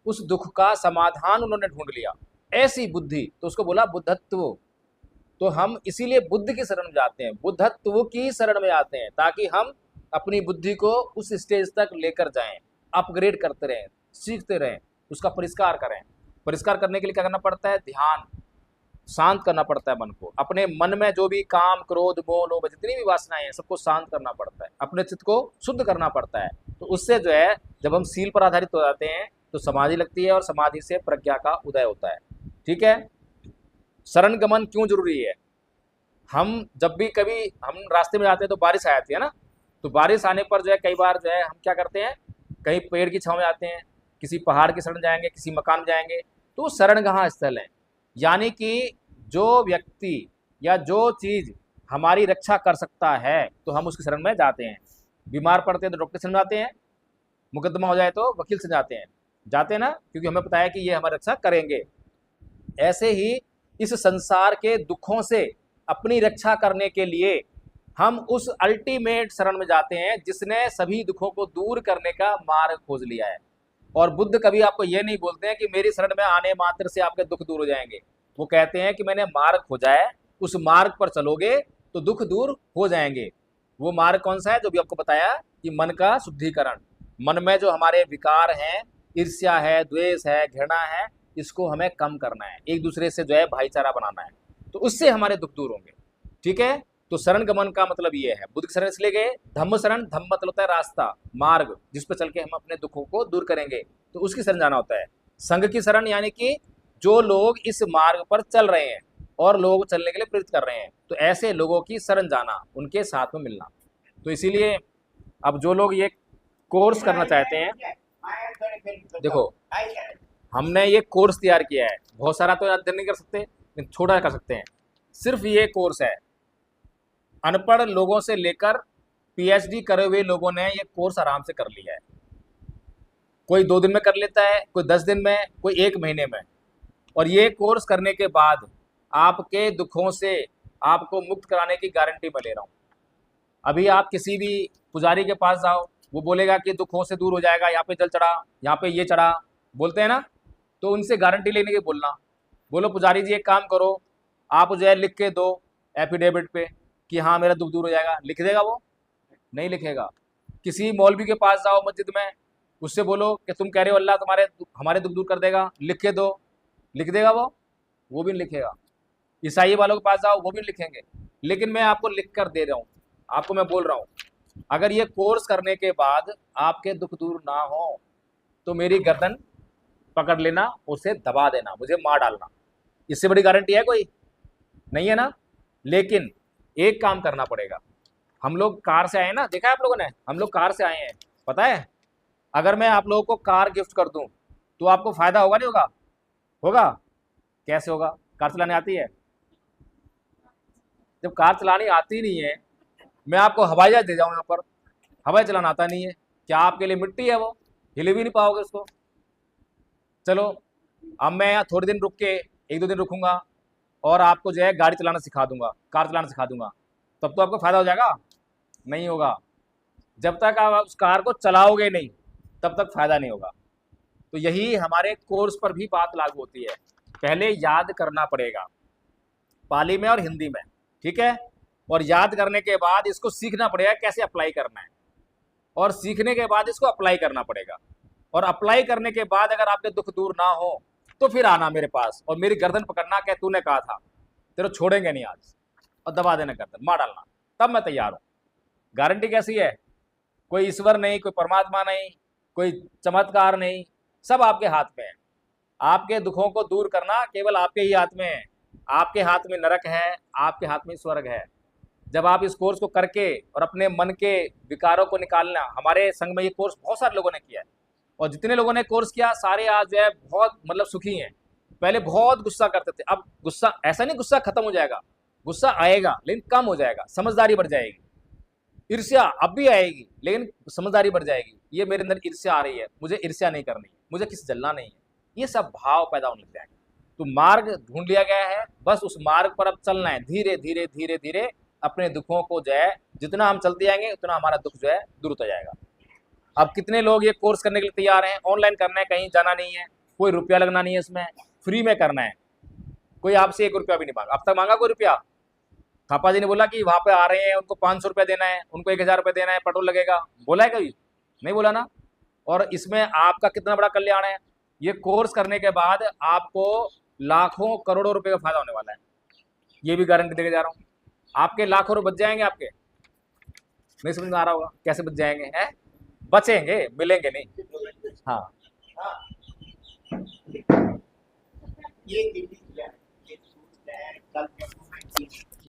उस दुख का समाधान उन्होंने ढूंढ लिया, ऐसी बुद्धि, तो उसको बोला बुद्धत्व। तो हम इसीलिए बुद्ध की शरण में जाते हैं, बुद्धत्व की शरण में जाते हैं, ताकि हम अपनी बुद्धि को उस स्टेज तक लेकर जाएं, अपग्रेड करते रहें, सीखते रहें, उसका परिष्कार करें। परिष्कार करने के लिए क्या करना पड़ता है? ध्यान, शांत करना पड़ता है मन को। अपने मन में जो भी काम, क्रोध, मोह, लोभ, जितनी भी वासनाएं हैं, सबको शांत करना पड़ता है, अपने चित्त को शुद्ध करना पड़ता है। तो उससे जो है, जब हम शील पर आधारित हो जाते हैं तो समाधि लगती है, और समाधि से प्रज्ञा का उदय होता है। ठीक है। शरण गमन क्यों जरूरी है? हम जब भी कभी हम रास्ते में जाते हैं तो बारिश आ जाती है ना, तो बारिश आने पर जो है कई बार जो है हम क्या करते हैं, कहीं पेड़ की छांव में जाते हैं, किसी पहाड़ की शरण जाएंगे, किसी मकान में जाएंगे, तो शरणगहाँ स्थल है। यानी कि जो व्यक्ति या जो चीज़ हमारी रक्षा कर सकता है तो हम उसकी शरण में जाते हैं। बीमार पड़ते हैं तो डॉक्टर से जाते हैं, मुकदमा हो जाए तो वकील से जाते हैं ना, क्योंकि हमें पता है कि ये हमारी रक्षा करेंगे। ऐसे ही इस संसार के दुखों से अपनी रक्षा करने के लिए हम उस अल्टीमेट शरण में जाते हैं जिसने सभी दुखों को दूर करने का मार्ग खोज लिया है। और बुद्ध कभी आपको ये नहीं बोलते हैं कि मेरी शरण में आने मात्र से आपके दुख दूर हो जाएंगे। वो कहते हैं कि मैंने मार्ग खोजा है, उस मार्ग पर चलोगे तो दुख दूर हो जाएंगे। वो मार्ग कौन सा है? जो भी आपको बताया कि मन का शुद्धिकरण। मन में जो हमारे विकार हैं, ईर्ष्या है, द्वेष है, घृणा है, इसको हमें कम करना है, एक दूसरे से जो है भाईचारा बनाना है, तो उससे हमारे दुख दूर होंगे। ठीक है। तो शरण गमन का मतलब ये है। बुद्ध की शरण इसलिए गए, धम्म शरण, धम्म मतलब होता है रास्ता, मार्ग, जिस पर चल के हम अपने दुखों को दूर करेंगे, तो उसकी शरण जाना होता है। संघ की शरण यानी कि जो लोग इस मार्ग पर चल रहे हैं और लोगों को चलने के लिए प्रेरित कर रहे हैं, तो ऐसे लोगों की शरण जाना, उनके साथ में मिलना। तो इसीलिए अब जो लोग ये कोर्स करना चाहते हैं, देखो हमने ये कोर्स तैयार किया है, बहुत सारा तो अध्ययन नहीं कर सकते, लेकिन छोटा कर सकते हैं। सिर्फ ये कोर्स है, अनपढ़ लोगों से लेकर पीएचडी करे हुए लोगों ने ये कोर्स आराम से कर लिया है। कोई 2 दिन में कर लेता है, कोई 10 दिन में, कोई 1 महीने में। और ये कोर्स करने के बाद आपके दुखों से आपको मुक्त कराने की गारंटी मैं ले रहा हूँ। अभी आप किसी भी पुजारी के पास जाओ, वो बोलेगा कि दुखों से दूर हो जाएगा, यहाँ पे जल चढ़ा, यहाँ पे ये चढ़ा, बोलते हैं ना, तो उनसे गारंटी लेने के बोलना, बोलो पुजारी जी एक काम करो, आप जो है लिख के दो एफिडेविट पे कि हाँ मेरा दुख दूर हो जाएगा। लिख देगा वो? नहीं लिखेगा। किसी मौलवी के पास जाओ मस्जिद में, उससे बोलो कि तुम कह रहे हो अल्लाह हमारे दुख दूर कर देगा, लिख के दो, लिख देगा वो भी नहीं लिखेगा। ईसाई वालों के पास जाओ, वो भी लिखेंगे। लेकिन मैं आपको लिख कर दे रहा हूँ, आपको मैं बोल रहा हूँ, अगर ये कोर्स करने के बाद आपके दुख दूर ना हो तो मेरी गर्दन पकड़ लेना, उसे दबा देना, मुझे मार डालना। इससे बड़ी गारंटी है कोई? नहीं है ना। लेकिन एक काम करना पड़ेगा। हम लोग कार से आए हैं ना, देखा है आप लोगों ने, हम लोग कार से आए हैं, पता है? अगर मैं आप लोगों को कार गिफ्ट कर दूं तो आपको फायदा होगा नहीं होगा? होगा। कैसे होगा? कार चलाने आती है? जब कार चलानी आती नहीं है, मैं आपको हवाई जहाज दे जाऊं यहाँ पर, हवाई चलाना आता नहीं है, क्या आपके लिए मिट्टी है? वो हिले भी नहीं पाओगे उसको। चलो अब मैं यहाँ थोड़े दिन रुक के, 1-2 दिन रुकूंगा और आपको जो है गाड़ी चलाना सिखा दूंगा, कार चलाना सिखा दूंगा, तब तो आपको फायदा हो जाएगा? नहीं होगा। जब तक आप उस कार को चलाओगे नहीं, तब तक फायदा नहीं होगा। तो यही हमारे कोर्स पर भी बात लागू होती है। पहले याद करना पड़ेगा, पाली में और हिंदी में, ठीक है? और याद करने के बाद इसको सीखना पड़ेगा कैसे अप्लाई करना है, और सीखने के बाद इसको अप्लाई करना पड़ेगा। और अप्लाई करने के बाद अगर आपके दुख दूर ना हो तो फिर आना मेरे पास और मेरी गर्दन पकड़ना, क्या तूने कहा था, तेरे छोड़ेंगे नहीं आज, और दबा देना गर्दन, मार डालना, तब मैं तैयार हूँ। गारंटी कैसी है? कोई ईश्वर नहीं, कोई परमात्मा नहीं, कोई चमत्कार नहीं, सब आपके हाथ में है। आपके दुखों को दूर करना केवल आपके ही हाथ में है। आपके हाथ में नरक है, आपके हाथ में स्वर्ग है। जब आप इस कोर्स को करके और अपने मन के विकारों को निकालना, हमारे संघ में ये कोर्स बहुत सारे लोगों ने किया है, और जितने लोगों ने कोर्स किया सारे आज जो है बहुत मतलब सुखी हैं। पहले बहुत गुस्सा करते थे, अब गुस्सा, ऐसा नहीं गुस्सा खत्म हो जाएगा, गुस्सा आएगा लेकिन कम हो जाएगा, समझदारी बढ़ जाएगी। ईर्ष्या अब भी आएगी लेकिन समझदारी बढ़ जाएगी, ये मेरे अंदर ईर्ष्या आ रही है, मुझे ईर्ष्या नहीं करनी है, मुझे किसी जलना नहीं है, ये सब भाव पैदा होने लग जाएंगे। तो मार्ग ढूंढ लिया गया है, बस उस मार्ग पर अब चलना है, धीरे धीरे धीरे धीरे अपने दुखों को जो है, जितना हम चलते जाएंगे उतना हमारा दुख जो है दूर होता जाएगा। अब कितने लोग ये कोर्स करने के लिए तैयार हैं? ऑनलाइन करना है, कहीं जाना नहीं है, कोई रुपया लगना नहीं है, इसमें फ्री में करना है। कोई आपसे 1 रुपया भी नहीं मांगा, अब तक मांगा कोई रुपया? थापा जी ने बोला कि वहां पे आ रहे हैं उनको 500 रुपया देना है, उनको 1000 रुपया देना है, पेट्रोल लगेगा, बोला है कभी? नहीं बोला ना। और इसमें आपका कितना बड़ा कल्याण है, ये कोर्स करने के बाद आपको लाखों करोड़ों रुपए का फायदा होने वाला है, ये भी गारंटी देके जा रहा हूँ। आपके लाखों रुपए बच जाएंगे आपके, नहीं समझ में आ रहा होगा कैसे बच जाएंगे? हैं, बचेंगे, मिलेंगे नहीं। हाँ, हाँ, ये दिल्ली किया है, ये सूट है, कल